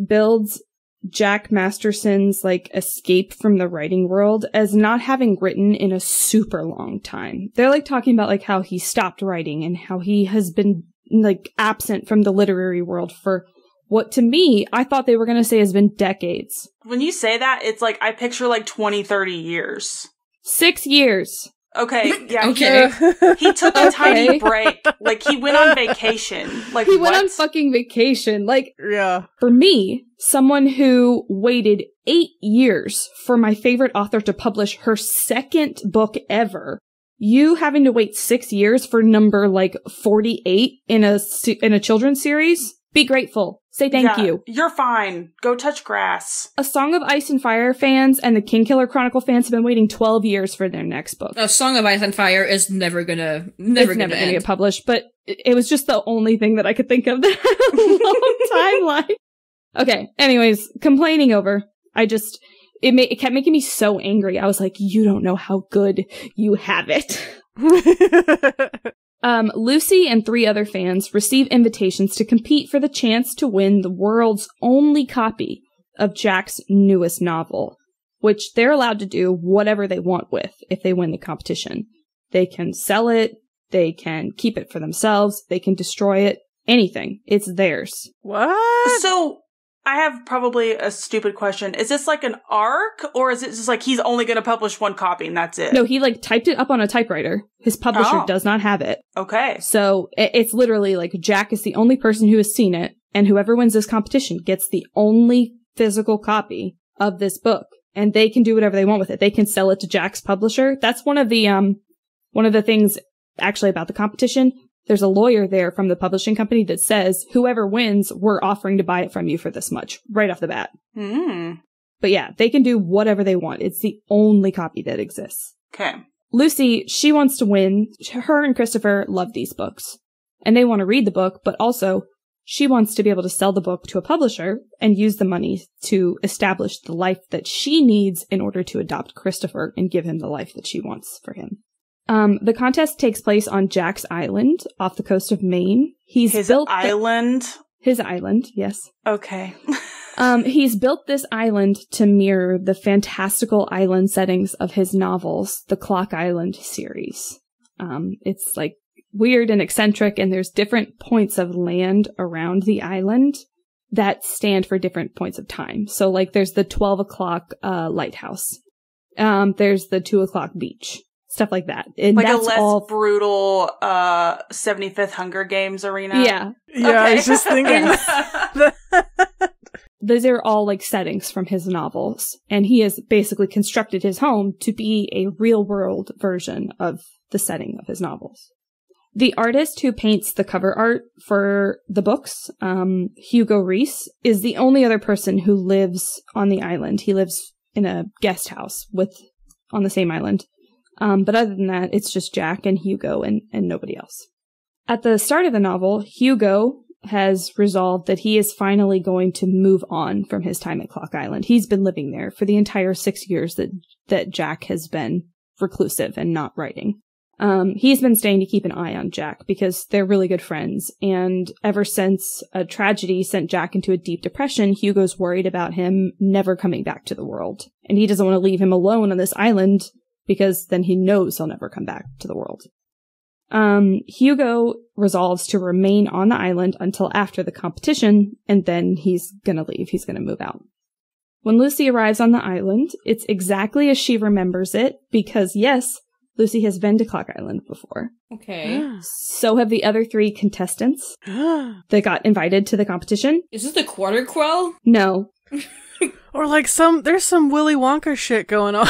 builds Jack Masterson's, escape from the writing world as not having written in a super long time. They're, talking about, how he stopped writing and how he has been, absent from the literary world for what, to me, I thought they were going to say has been decades. When you say that, it's I picture 20, 30 years. 6 years. Okay, yeah. Okay. He took a tiny break. He went on vacation. He went on fucking vacation. Yeah. For me, someone who waited 8 years for my favorite author to publish her second book ever, you having to wait 6 years for number 48 in a children's series, be grateful. Say thank you. You're fine. Go touch grass. A Song of Ice and Fire fans and the Kingkiller Chronicle fans have been waiting 12 years for their next book. A Song of Ice and Fire is never gonna get published, but it was just the only thing that I could think of that had a long timeline. Okay, anyways, complaining over. It kept making me so angry. I was like, you don't know how good you have it. Lucy and 3 other fans receive invitations to compete for the chance to win the world's only copy of Jack's newest novel, which they're allowed to do whatever they want with if they win the competition. They can sell it, they can keep it for themselves, they can destroy it, anything. It's theirs. What? So, I have probably a stupid question. Is this an arc, or is it just he's only going to publish one copy and that's it? No, he typed it up on a typewriter. His publisher does not have it. Okay. So it's literally Jack is the only person who has seen it, and whoever wins this competition gets the only physical copy of this book, and they can do whatever they want with it. They can sell it to Jack's publisher. That's one of the things actually about the competition. There's a lawyer there from the publishing company that says, whoever wins, we're offering to buy it from you for this much, right off the bat. Hmm. But yeah, they can do whatever they want. It's the only copy that exists. Okay. Lucy, she wants to win. Her and Christopher love these books. And they want to read the book, but also she wants to be able to sell the book to a publisher and use the money to establish the life that she needs in order to adopt Christopher and give him the life that she wants for him. The contest takes place on Jack's Island off the coast of Maine. His island? His island, yes. Okay. He's built this island to mirror the fantastical island settings of his novels, the Clock Island series. It's like weird and eccentric, and there's different points of land around the island that stand for different points of time. So like there's the 12 o'clock lighthouse. There's the 2 o'clock beach. Stuff like that. And like that's a less all brutal 75th Hunger Games arena? Yeah. Yeah, Okay. I was just thinking. Those are all like settings from his novels. And he has basically constructed his home to be a real world version of the setting of his novels. The artist who paints the cover art for the books, Hugo Reese, is the only other person who lives on the island. He lives in a guest house on the same island. But other than that, it's just Jack and Hugo and nobody else. At the start of the novel, Hugo has resolved that he is finally going to move on from his time at Clock Island. He's been living there for the entire 6 years that Jack has been reclusive and not writing. He's been staying to keep an eye on Jack because they're really good friends. And ever since a tragedy sent Jack into a deep depression, Hugo's worried about him never coming back to the world. And he doesn't want to leave him alone on this island because then he knows he'll never come back to the world. Hugo resolves to remain on the island until after the competition, and then he's gonna leave. He's gonna move out. When Lucy arrives on the island, it's exactly as she remembers it, because yes, Lucy has been to Clock Island before. Okay. So have the other 3 contestants that got invited to the competition. Is this the quarter quell? No. Or like there's some Willy Wonka shit going on.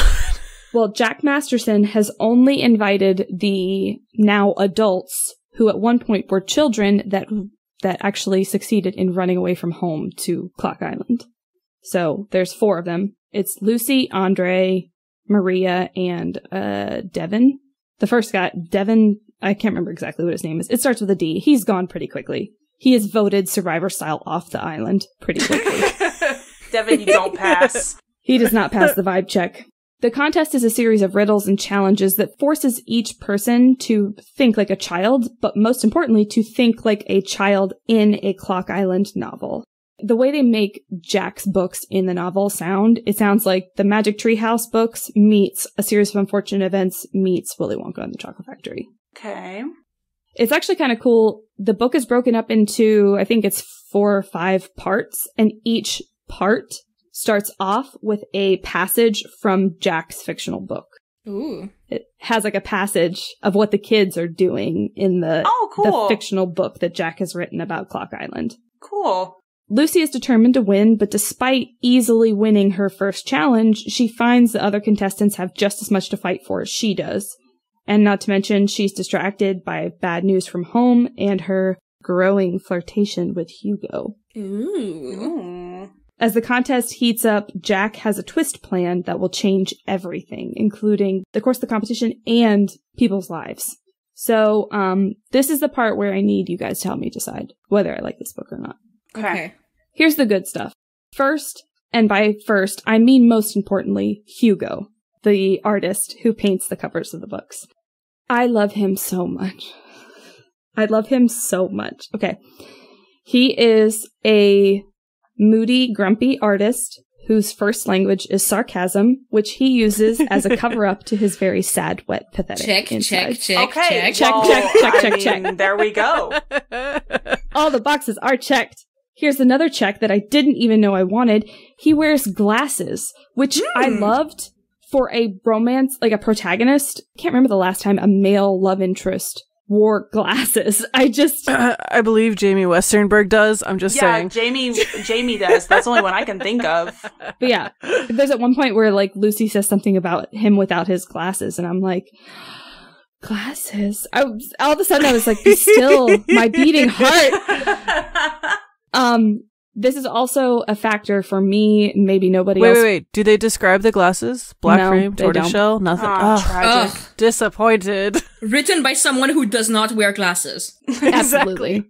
Well, Jack Masterson has only invited the now adults who at one point were children that actually succeeded in running away from home to Clock Island. So there's 4 of them. It's Lucy, Andre, Maria, and Devin. The first guy, Devin, I can't remember exactly what his name is. It starts with a D. He's gone pretty quickly. He is voted survivor style off the island pretty quickly. Devin, you don't pass. He does not pass the vibe check. The contest is a series of riddles and challenges that forces each person to think like a child, but most importantly, to think like a child in a Clock Island novel. The way they make Jack's books in the novel it sounds like the Magic Tree House books meets A Series of Unfortunate Events meets Willy Wonka and the Chocolate Factory. Okay. It's actually kind of cool. The book is broken up into, I think it's 4 or 5 parts, and each part starts off with a passage from Jack's fictional book. Ooh. It has like a passage of what the kids are doing in the fictional book that Jack has written about Clock Island. Cool. Lucy is determined to win, but despite easily winning her first challenge, she finds the other contestants have just as much to fight for as she does. And not to mention, she's distracted by bad news from home and her growing flirtation with Hugo. Ooh. As the contest heats up, Jack has a twist plan that will change everything, including the course of the competition and people's lives. So, this is the part where I need you guys to help me decide whether I like this book or not. Okay. Here's the good stuff. First, and by first, I mean most importantly, Hugo, the artist who paints the covers of the books. I love him so much. I love him so much. Okay. He is a moody, grumpy artist whose first language is sarcasm, which he uses as a cover-up to his very sad, wet, pathetic inside. Okay, check. There we go. All the boxes are checked. Here's another check that I didn't even know I wanted. He wears glasses, which I loved for a romance, like a protagonist. I can't remember the last time a male love interest wore glasses. I believe Jamie Westernberg does. I'm just saying. Yeah, Jamie does. That's the only one I can think of. But yeah, there's at one point where like Lucy says something about him without his glasses, and I'm like, glasses? All of a sudden I was like, be still, my beating heart. This is also a factor for me, maybe nobody else. Wait. Do they describe the glasses? Black frame, tortoiseshell? Nothing. Tragic. Disappointed. Written by someone who does not wear glasses. Absolutely.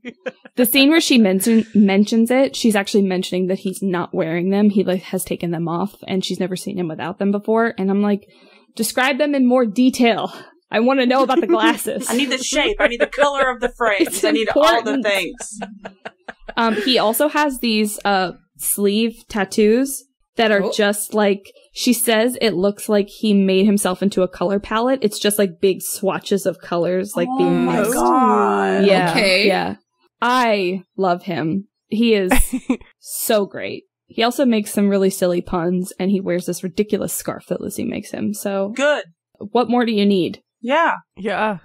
The scene where she mentions it, she's actually mentioning that he's not wearing them. He has taken them off, and she's never seen him without them before. And I'm like, describe them in more detail. I want to know about the glasses. I need the shape. I need the color of the frames. I need all the things. He also has these sleeve tattoos that are just like, she says it looks like he made himself into a color palette. It's just like big swatches of colors being mixed. Oh my god. Yeah. Okay. Yeah. I love him. He is so great. He also makes some really silly puns, and he wears this ridiculous scarf that Lucy makes him. So good. What more do you need? Yeah. Yeah.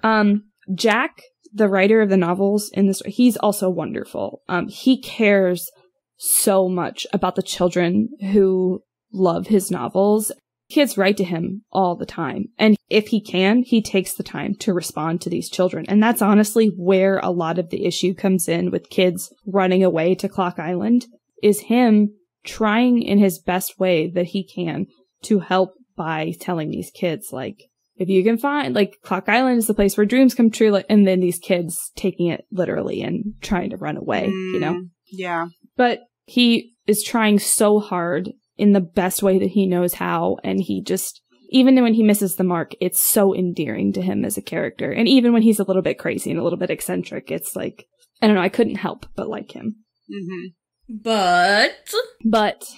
Jack, the writer of the novels in this, he's also wonderful. He cares so much about the children who love his novels. Kids write to him all the time. And if he can, he takes the time to respond to these children. And that's honestly where a lot of the issue comes in with kids running away to Clock Island, is him trying in his best way that he can to help by telling these kids, like, if you can find, like, Clock Island is the place where dreams come true, and then these kids taking it literally and trying to run away, you know? Yeah. But he is trying so hard in the best way that he knows how, and he just, even when he misses the mark, it's so endearing to him as a character. And even when he's a little bit crazy and a little bit eccentric, it's like, I don't know, I couldn't help but like him. Mm-hmm. But.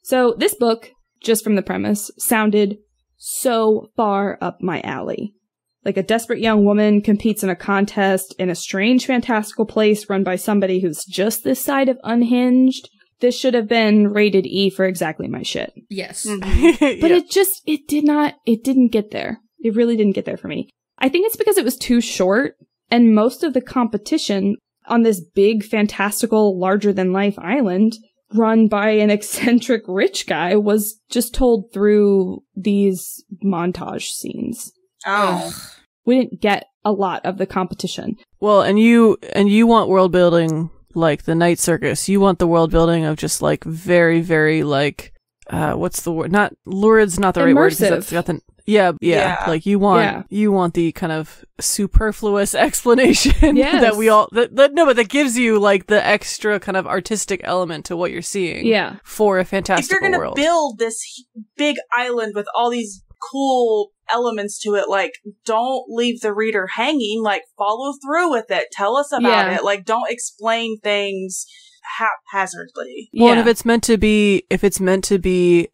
So this book, just from the premise, sounded so far up my alley. Like a desperate young woman competes in a contest in a strange fantastical place run by somebody who's just this side of unhinged. This should have been rated E for exactly my shit. Yes. Mm-hmm. But it didn't get there. It really didn't get there for me. I think it's because it was too short, and most of the competition on this big, fantastical, larger-than-life island run by an eccentric rich guy was just told through these montage scenes. Oh. We didn't get a lot of the competition. Well, and you want world building like the Night Circus. You want the world building of just like very, very like what's the word? Not lurid's not the right word. Immersive. Got the, yeah. Like you want the kind of superfluous explanation that we all that gives you like the extra kind of artistic element to what you're seeing. Yeah. For a fantastical world. If you're gonna build this big island with all these cool elements to it, like, don't leave the reader hanging, like, follow through with it, tell us about it, like, don't explain things haphazardly. Well, and if it's meant to be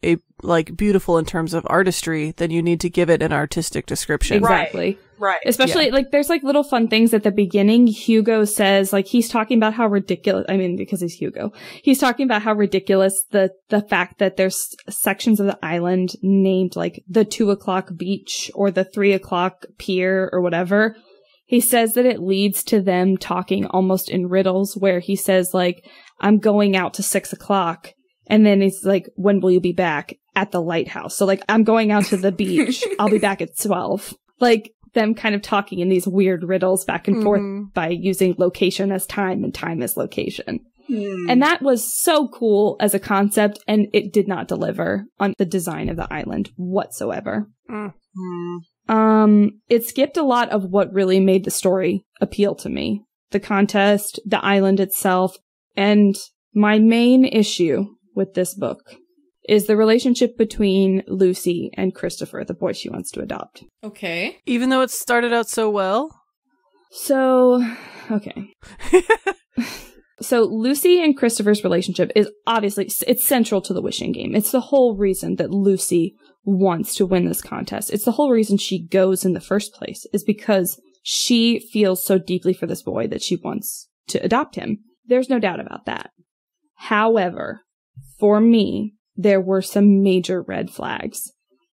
a like beautiful in terms of artistry, then you need to give it an artistic description. Exactly. Right. Especially, like, there's, like, little fun things at the beginning. Hugo says, like, he's talking about how ridiculous, I mean, because he's Hugo. He's talking about how ridiculous the fact that there's sections of the island named, like, the 2:00 beach or the 3:00 pier or whatever. He says that it leads to them talking almost in riddles, where he says, like, I'm going out to 6:00. And then he's like, when will you be back? At the lighthouse. So, like, I'm going out to the beach. I'll be back at 12. Like, them kind of talking in these weird riddles back and forth by using location as time and time as location. And that was so cool as a concept, and it did not deliver on the design of the island whatsoever. It skipped a lot of what really made the story appeal to me. The contest, the island itself, and my main issue with this book is the relationship between Lucy and Christopher, the boy she wants to adopt. Okay. Even though it started out so well? So, okay. So Lucy and Christopher's relationship is obviously, it's central to the wishing game. It's the whole reason that Lucy wants to win this contest. It's the whole reason she goes in the first place, is because she feels so deeply for this boy that she wants to adopt him. There's no doubt about that. However, for me, there were some major red flags,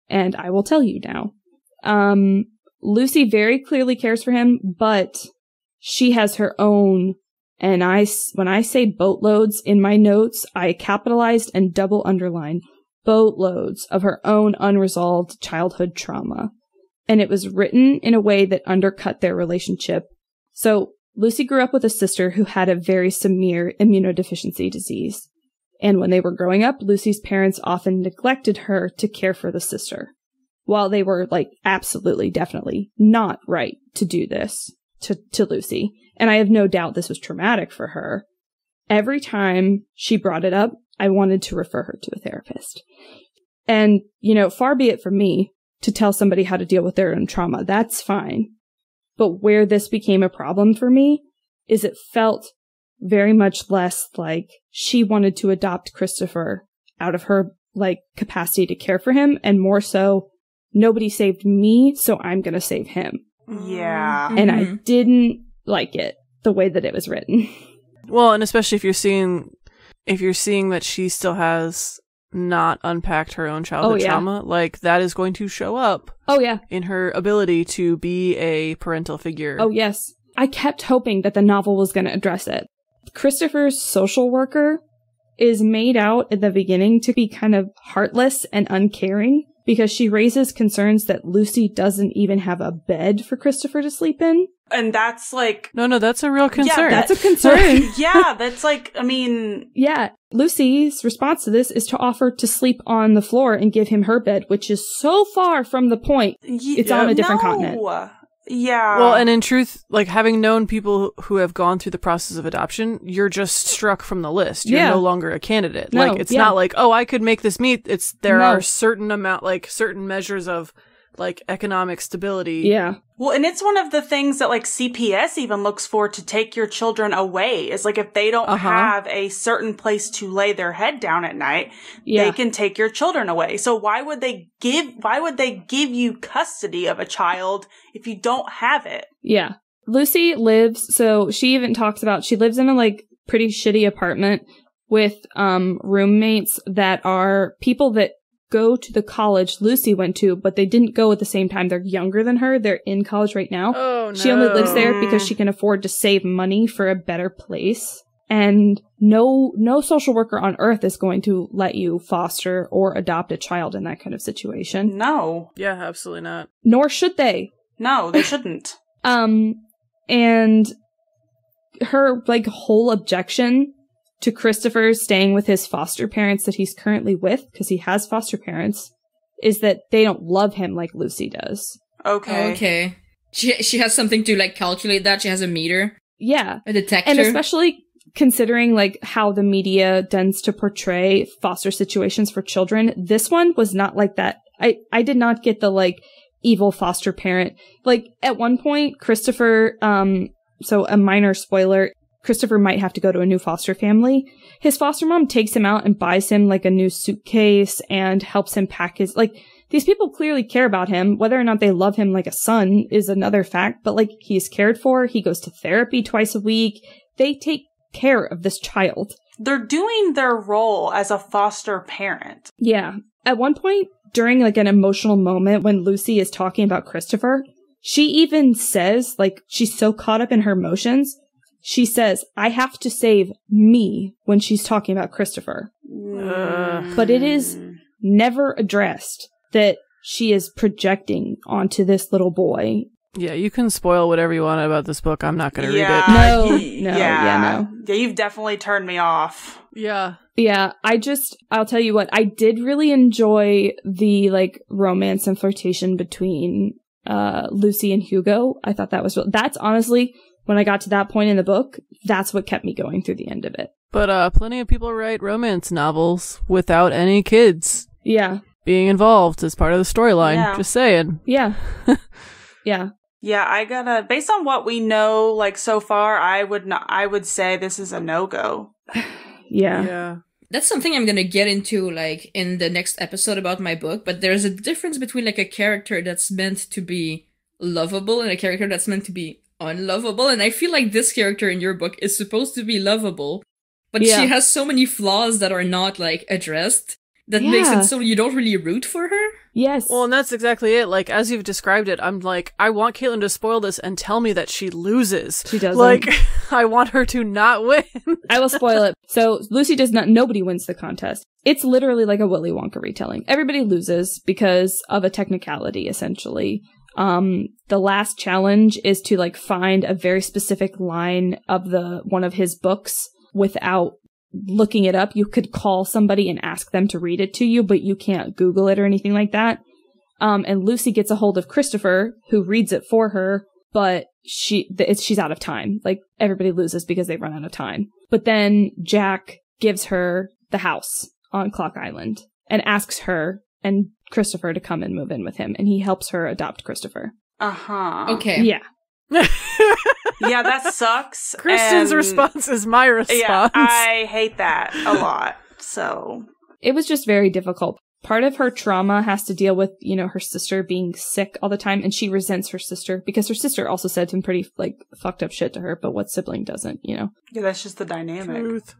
and I will tell you now. Lucy very clearly cares for him, but she has her own, and when I say boatloads in my notes, I capitalized and double underlined boatloads of her own unresolved childhood trauma. And it was written in a way that undercut their relationship. So Lucy grew up with a sister who had a very severe immunodeficiency disease. And when they were growing up, Lucy's parents often neglected her to care for the sister. While they were, like, absolutely, definitely not right to do this to Lucy. And I have no doubt this was traumatic for her. Every time she brought it up, I wanted to refer her to a therapist. And, you know, far be it from me to tell somebody how to deal with their own trauma. That's fine. But where this became a problem for me is it felt very much less like she wanted to adopt Christopher out of her, like, capacity to care for him, and more so, nobody saved me, so I'm gonna save him. Yeah. And I didn't like it, the way that it was written. Well, and especially if you're seeing that she still has not unpacked her own childhood trauma, like, that is going to show up. Oh, yeah. In her ability to be a parental figure. Oh, yes. I kept hoping that the novel was going to address it. Christopher's social worker is made out at the beginning to be kind of heartless and uncaring, because she raises concerns that Lucy doesn't even have a bed for Christopher to sleep in. And that's like... No, that's a real concern. Yeah, that's a concern. Yeah, that's like, I mean... Yeah, Lucy's response to this is to offer to sleep on the floor and give him her bed, which is so far from the point. It's on a different continent. Yeah. Well, and in truth, like, having known people who have gone through the process of adoption, you're just struck from the list. You're no longer a candidate. No, like, it's not like, oh, I could make this meet. There are certain measures of, like, economic stability. Yeah. Well, and it's one of the things that, like, CPS even looks for to take your children away. Is like, if they don't have a certain place to lay their head down at night, they can take your children away. So why would they give you custody of a child if you don't have it? Yeah. Lucy lives, so she even talks about, she lives in a, like, pretty shitty apartment with roommates that are people that go to the college Lucy went to, but they didn't go at the same time. They're younger than her. They're in college right now. Oh, no. She only lives there because she can afford to save money for a better place. And no social worker on earth is going to let you foster or adopt a child in that kind of situation. No. Yeah, absolutely not. Nor should they. No, they shouldn't. And her, like, whole objection to Christopher staying with his foster parents that he's currently with, because he has foster parents, is that they don't love him like Lucy does. Okay. She has something to, like, calculate that. She has a meter. Yeah. A detector. And especially considering, like, how the media tends to portray foster situations for children, this one was not like that. I did not get the, like, evil foster parent. Like, at one point, Christopher, so a minor spoiler, Christopher might have to go to a new foster family. His foster mom takes him out and buys him, like, a new suitcase and helps him pack his, like, these people clearly care about him. Whether or not they love him like a son is another fact, but, like, he's cared for. He goes to therapy twice a week. They take care of this child. They're doing their role as a foster parent. Yeah. At one point, during, like, an emotional moment when Lucy is talking about Christopher, she even says, like, she's so caught up in her emotions, she says, I have to save me when she's talking about Christopher. But it is never addressed that she is projecting onto this little boy. Yeah, you can spoil whatever you want about this book. I'm not going to read it. No. Yeah, you've definitely turned me off. Yeah. Yeah, I'll tell you what, I did really enjoy the, like, romance and flirtation between Lucy and Hugo. I thought that was that's honestly, when I got to that point in the book, that's what kept me going through the end of it. But plenty of people write romance novels without any kids being involved as part of the storyline. Yeah. Just saying. Yeah. Yeah. Yeah, based on what we know, like, so far, I would say this is a no-go. Yeah. That's something I'm gonna get into, like, in the next episode about my book, but there's a difference between, like, a character that's meant to be lovable and a character that's meant to be unlovable, and I feel like this character in your book is supposed to be lovable, but she has so many flaws that are not, like, addressed that makes it so you don't really root for her. Yes. Well, and that's exactly it. Like, as you've described it, I'm like, I want Caitlin to spoil this and tell me that she loses. She doesn't. Like, I want her to not win. I will spoil it. So, Lucy does not, nobody wins the contest. It's literally like a Willy Wonka retelling. Everybody loses because of a technicality, essentially. The last challenge is to like find a very specific line of one of his books without looking it up. You could call somebody and ask them to read it to you, but you can't Google it or anything like that. And Lucy gets a hold of Christopher, who reads it for her, but she's out of time. Like, everybody loses because they run out of time. But then Jack gives her the house on Clock Island and asks her and Christopher to come and move in with him, and he helps her adopt Christopher. Uh-huh. Okay. Yeah. Yeah, that sucks. Kristen's response is my response. Yeah, I hate that a lot. So it was just very difficult. Part of her trauma has to deal with, you know, her sister being sick all the time, and she resents her sister because her sister also said some pretty, like, fucked up shit to her, but what sibling doesn't, you know? Yeah, that's just the dynamic. Truth.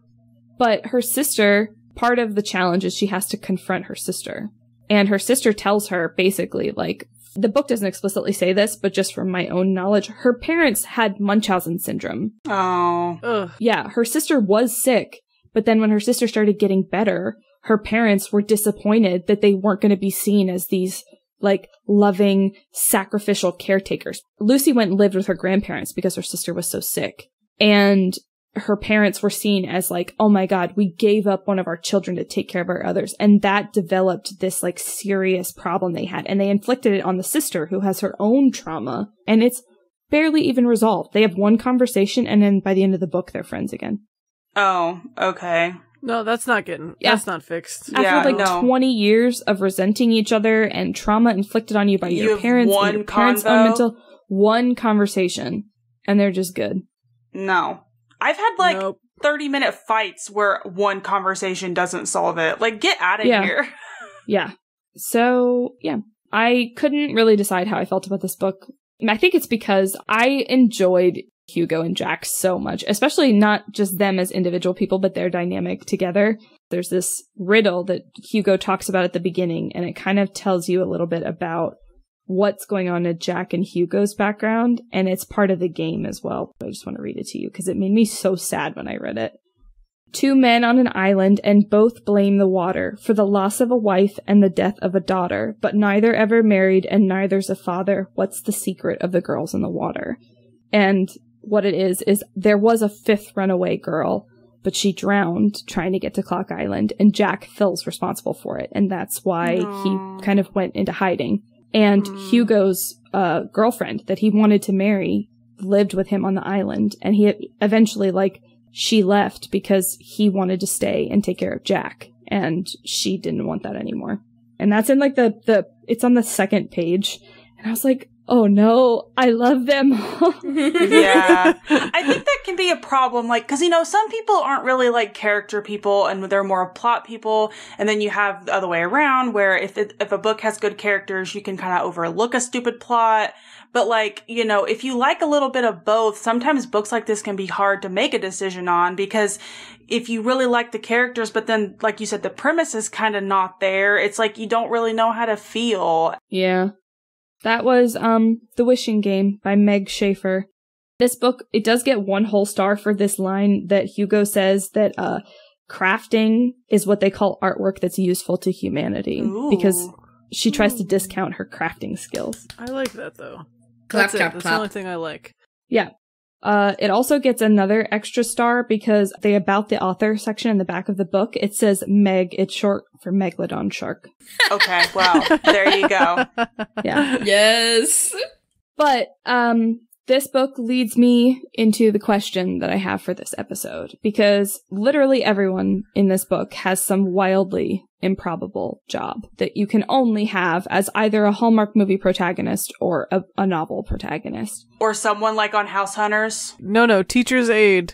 But her sister, part of the challenge is she has to confront her sister. And her sister tells her, basically, like, the book doesn't explicitly say this, but just from my own knowledge, her parents had Munchausen syndrome. Oh. Ugh. Yeah, her sister was sick, but then when her sister started getting better, her parents were disappointed that they weren't going to be seen as these, like, loving, sacrificial caretakers. Lucy went and lived with her grandparents because her sister was so sick. And her parents were seen as like, oh my God, we gave up one of our children to take care of our others. And that developed this, like, serious problem they had. And they inflicted it on the sister, who has her own trauma. And it's barely even resolved. They have one conversation, and then by the end of the book, they're friends again. Oh, okay. No, that's not that's not fixed. After 20 years of resenting each other and trauma inflicted on you by your parents and your parents' own mental, one conversation, and they're just good. No. I've had 30-minute fights where one conversation doesn't solve it. Like, get out of here. Yeah. So, yeah. I couldn't really decide how I felt about this book. And I think it's because I enjoyed Hugo and Jack so much, especially not just them as individual people, but their dynamic together. There's this riddle that Hugo talks about at the beginning, and it kind of tells you a little bit about what's going on in Jack and Hugo's background, and it's part of the game as well. I just want to read it to you because it made me so sad when I read it. 2 men on an island, and both blame the water for the loss of a wife and the death of a daughter, but neither ever married and neither's a father. What's the secret of the girls in the water? And what it is there was a 5th runaway girl, but she drowned trying to get to Clock Island, and Jack feels responsible for it, and that's why he kind of went into hiding. And Hugo's girlfriend that he wanted to marry lived with him on the island, and he eventually, she left because he wanted to stay and take care of Jack, and she didn't want that anymore. And that's in, it's on the 2nd page, and I was like, oh no, I love them. Yeah. I think that can be a problem, because, some people aren't really, character people, and they're more plot people, and then you have the other way around, where if a book has good characters, you can kind of overlook a stupid plot. But, if you like a little bit of both, sometimes books like this can be hard to make a decision on, because if you really like the characters, but then, like you said, the premise is kind of not there, it's like you don't really know how to feel. Yeah. That was The Wishing Game by Meg Shaffer. This book, it does get 1 whole star for this line that Hugo says that crafting is what they call artwork that's useful to humanity. Ooh. Because she tries to discount her crafting skills. I like that, though. Clap, That's clap, That's clap. the only thing I like. Yeah. It also gets another extra star because the About the Author section in the back of the book, it says Meg. It's short for Megalodon Shark. Okay, well, there you go. Yeah. Yes. But this book leads me into the question that I have for this episode, because literally everyone in this book has some wildly improbable job that you can only have as either a Hallmark movie protagonist or a novel protagonist. Or someone on House Hunters. No, teacher's aide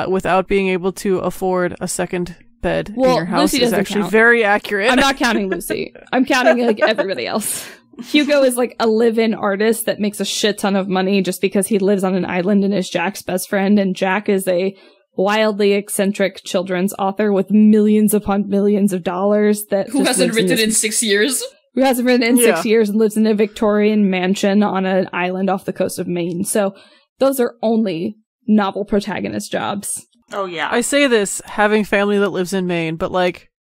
without being able to afford a second bed in your house Lucy is doesn't actually count. very accurate. I'm not counting Lucy. I'm counting everybody else. Hugo is a live-in artist that makes a shit ton of money just because he lives on an island and is Jack's best friend, and Jack is a wildly eccentric children's author with millions upon millions of dollars who hasn't written in 6 years. Who hasn't written in 6 years and lives in a Victorian mansion on an island off the coast of Maine. So those are only novel protagonist jobs. Oh, yeah. I say this having family that lives in Maine, but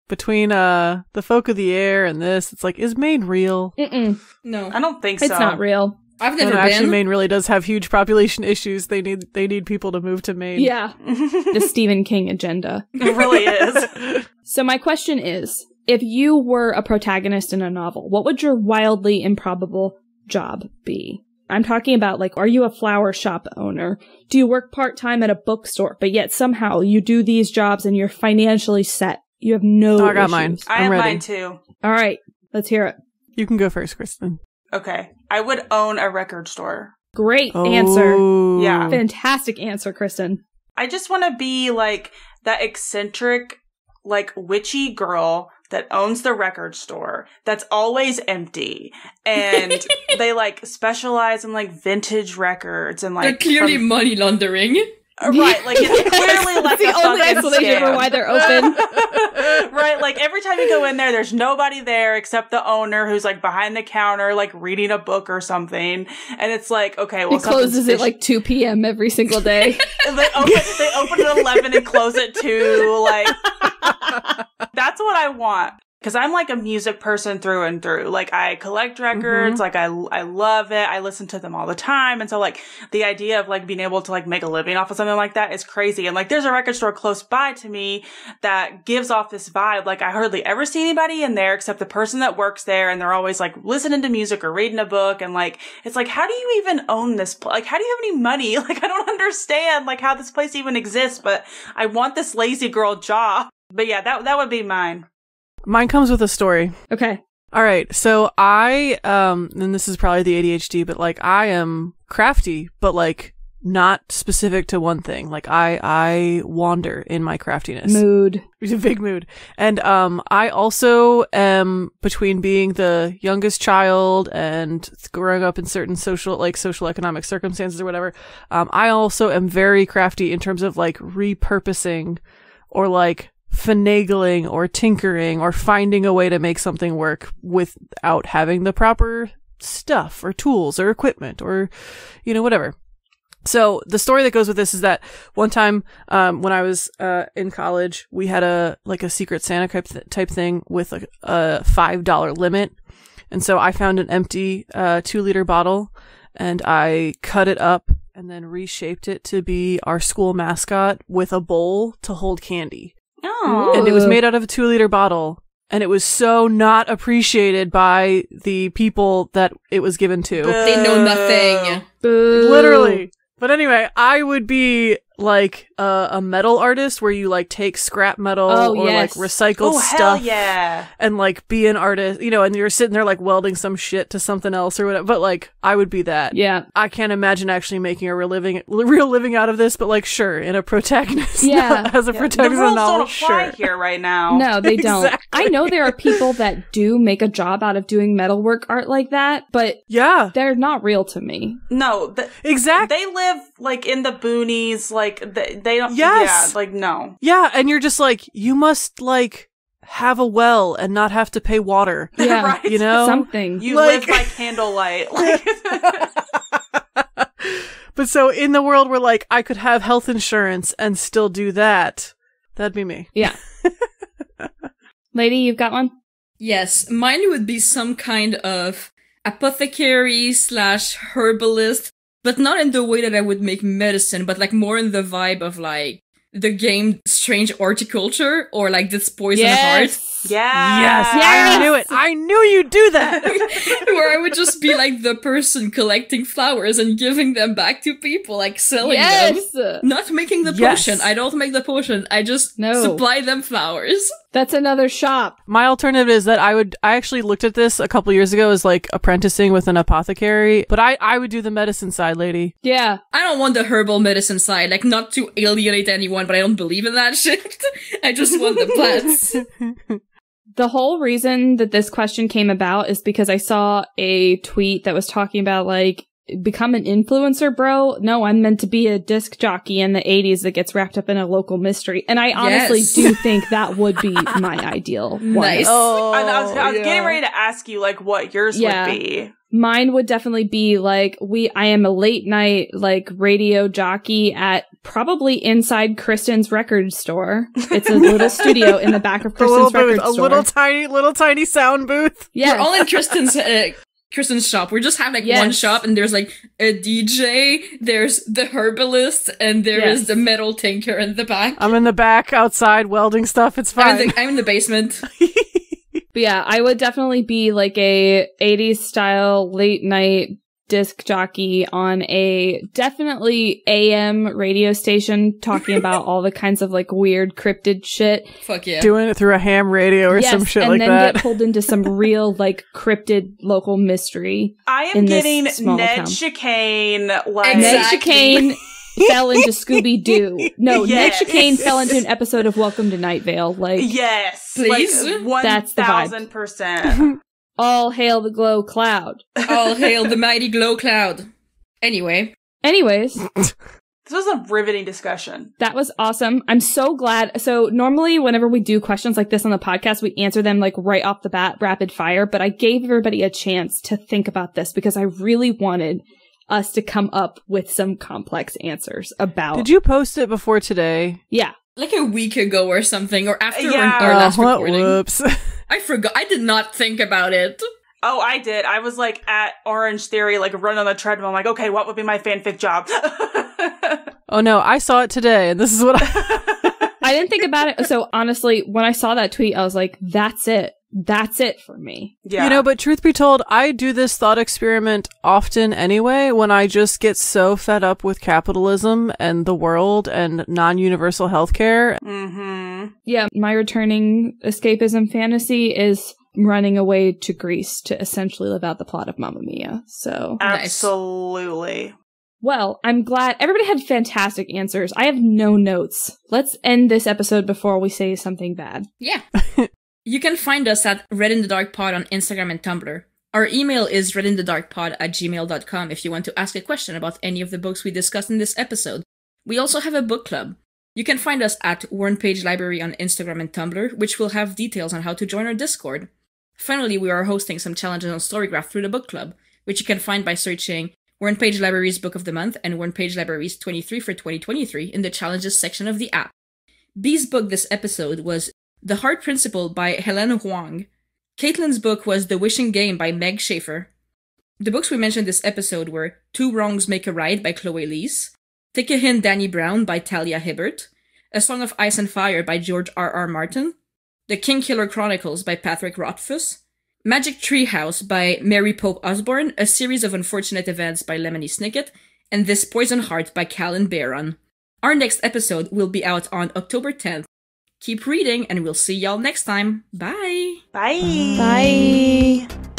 between the folk of the air and this, it's like, is Maine real? Mm-mm. No. I don't think so. It's not real. I've never No, been. actually, Maine really does have huge population issues. They need people to move to Maine. Yeah. The Stephen King agenda. It really is. So my question is, if you were a protagonist in a novel, what would your wildly improbable job be? I'm talking about, like, are you a flower shop owner? Do you work part-time at a bookstore, but yet somehow you do these jobs and you're financially set? You have no Oh, I got issues. mine. I I'm have ready. mine too. All right, let's hear it. You can go first, Kristen. Okay. I would own a record store. Great answer. Yeah. Fantastic answer, Kristen. I just want to be like that eccentric, like witchy girl that owns the record store that's always empty, and they like specialize in like vintage records and like They're clearly money laundering. right, like it's clearly like That's the a only fucking explanation for scam. why they're open. Right, like every time you go in there, there's nobody there except the owner who's like behind the counter, like reading a book or something. And it's like, okay, well, It closes at like 2 p.m. every single day. they open at 11 and close at 2. Like, that's what I want. Because I'm like a music person through and through. Like, I collect records. Like, I love it. I listen to them all the time. And so, like, the idea of, like, being able to, like, make a living off of something like that is crazy. And, like, there's a record store close by to me that gives off this vibe. Like, I hardly ever see anybody in there except the person that works there. And they're always, like, listening to music or reading a book. And, like, it's like, how do you even own this? Like, how do you have any money? Like, I don't understand, like, how this place even exists. But I want this lazy girl job. But, yeah, that would be mine. Mine comes with a story. Okay. All right. So I, and this is probably the ADHD, but like I am crafty, but like not specific to one thing. Like I wander in my craftiness. Mood. It's a big mood. And, I also am between being the youngest child and growing up in certain social economic circumstances or whatever. I also am very crafty in terms of like repurposing or like finagling or tinkering or finding a way to make something work without having the proper stuff or tools or equipment or, whatever. So the story that goes with this is that one time, when I was, in college, we had a Secret Santa type thing with a $5 limit. And so I found an empty, 2-liter bottle and I cut it up and then reshaped it to be our school mascot with a bowl to hold candy. Oh. And it was made out of a 2-liter bottle. And it was so not appreciated by the people that it was given to. They know nothing. Boo. Literally. But anyway, I would be like a metal artist where you like take scrap metal or yes. like recycled hell stuff yeah. and like be an artist, and you're sitting there like welding some shit to something else or whatever. But like I would be that. Yeah. I can't imagine actually making a real living out of this, but like sure, in a protagonist. Yeah. As a The protagonist rules novel, don't apply sure. here right now. No, they don't. Exactly. I know there are people that do make a job out of doing metalwork art like that, but Yeah. they're not real to me. No. Exactly. They live like in the boonies. Like they don't. Yes. Yeah. Like no. Yeah, and you're just like, you must like have a well and not have to pay water. Yeah. Right. You know? Something. You Like- live by candlelight. Like, But so in the world where like I could have health insurance and still do that, that'd be me. Yeah. Lady, you've got one? Yes, mine would be some kind of apothecary / herbalist, but not in the way that I would make medicine, but like more in the vibe of like the game Strange Horticulture or like This Poison Heart. yeah. I knew it. I knew you'd do that. Where I would just be like the person collecting flowers and giving them back to people, like selling them. Not making the Yes. potion. I don't make the potion. I just No. supply them flowers. That's another shop. My alternative is that I actually looked at this a couple years ago as like apprenticing with an apothecary, but I would do the medicine side, lady. Yeah. I don't want the herbal medicine side, like not to alienate anyone, but I don't believe in that shit. I just want the plants. The whole reason that this question came about is because I saw a tweet that was talking about like, become an influencer, bro. No, I'm meant to be a disc jockey in the 80s that gets wrapped up in a local mystery. And I honestly Yes. do think that would be my ideal one. Nice. I was getting ready to ask you like what yours Yeah. would be. Mine would definitely be like, I am a late night like radio jockey at Probably inside Kristen's record store. It's a little studio in the back of Kristen's record store. A little tiny sound booth. Yeah. We're all in Kristen's shop. We just have like one shop, and there's like a DJ, there's the herbalist, and there is the metal tinker in the back. I'm in the back outside welding stuff. It's fine. I'm in the basement. But yeah, I would definitely be like a 80s style late night disc jockey on a definitely AM radio station talking about all the kinds of like weird cryptid shit. Fuck yeah. Doing it through a ham radio or some shit like that. And then get pulled into some real like cryptid local mystery. I am getting Ned Chicane. Like Ned Chicane fell into Scooby-Doo. No, Ned Chicane fell into an episode of Welcome to Night Vale. Like, yes, please. Like, that's the vibe. 1000%. All hail the glow cloud. All hail the mighty glow cloud. Anyways. This was a riveting discussion. That was awesome. I'm so glad. So normally whenever we do questions like this on the podcast, we answer them like right off the bat, rapid fire, but I gave everybody a chance to think about this because I really wanted us to come up with some complex answers about. Did you post it before today? Yeah. Like a week ago or something, or after our last recording. Whoops. I forgot. I did not think about it. Oh, I did. I was like at Orange Theory, like running on the treadmill. I'm like, okay, what would be my fanfic job? Oh no, I saw it today, and this is what I didn't think about it. So honestly, when I saw that tweet, I was like, that's it. That's it for me. Yeah. You know, but truth be told, I do this thought experiment often anyway when I just get so fed up with capitalism and the world and non-universal healthcare. Mm-hmm. Yeah, my returning escapism fantasy is running away to Greece to essentially live out the plot of Mamma Mia. So absolutely. Well, I'm glad everybody had fantastic answers. I have no notes. Let's end this episode before we say something bad. Yeah. You can find us at redinthedarkpod on Instagram and Tumblr. Our email is redinthedarkpod@gmail.com if you want to ask a question about any of the books we discussed in this episode. We also have a book club. You can find us at Warnpage Library on Instagram and Tumblr, which will have details on how to join our Discord. Finally, we are hosting some challenges on Storygraph through the book club, which you can find by searching Warnpage Library's Book of the Month and Warnpage Library's 23 for 2023 in the challenges section of the app. B's book this episode was The Heart Principle by Hellen Hoang. Caitlin's book was The Wishing Game by Meg Shaffer. The books we mentioned this episode were Two Wrongs Make a Right by Chloe Liese, Take a Hint Dani Brown by Talia Hibbert, A Song of Ice and Fire by George R.R. Martin, The Kingkiller Chronicles by Patrick Rothfuss, Magic Treehouse by Mary Pope Osborne, A Series of Unfortunate Events by Lemony Snicket, and This Poison Heart by Kalynn Bayron. Our next episode will be out on October 10th. Keep reading, and we'll see y'all next time. Bye! Bye! Bye!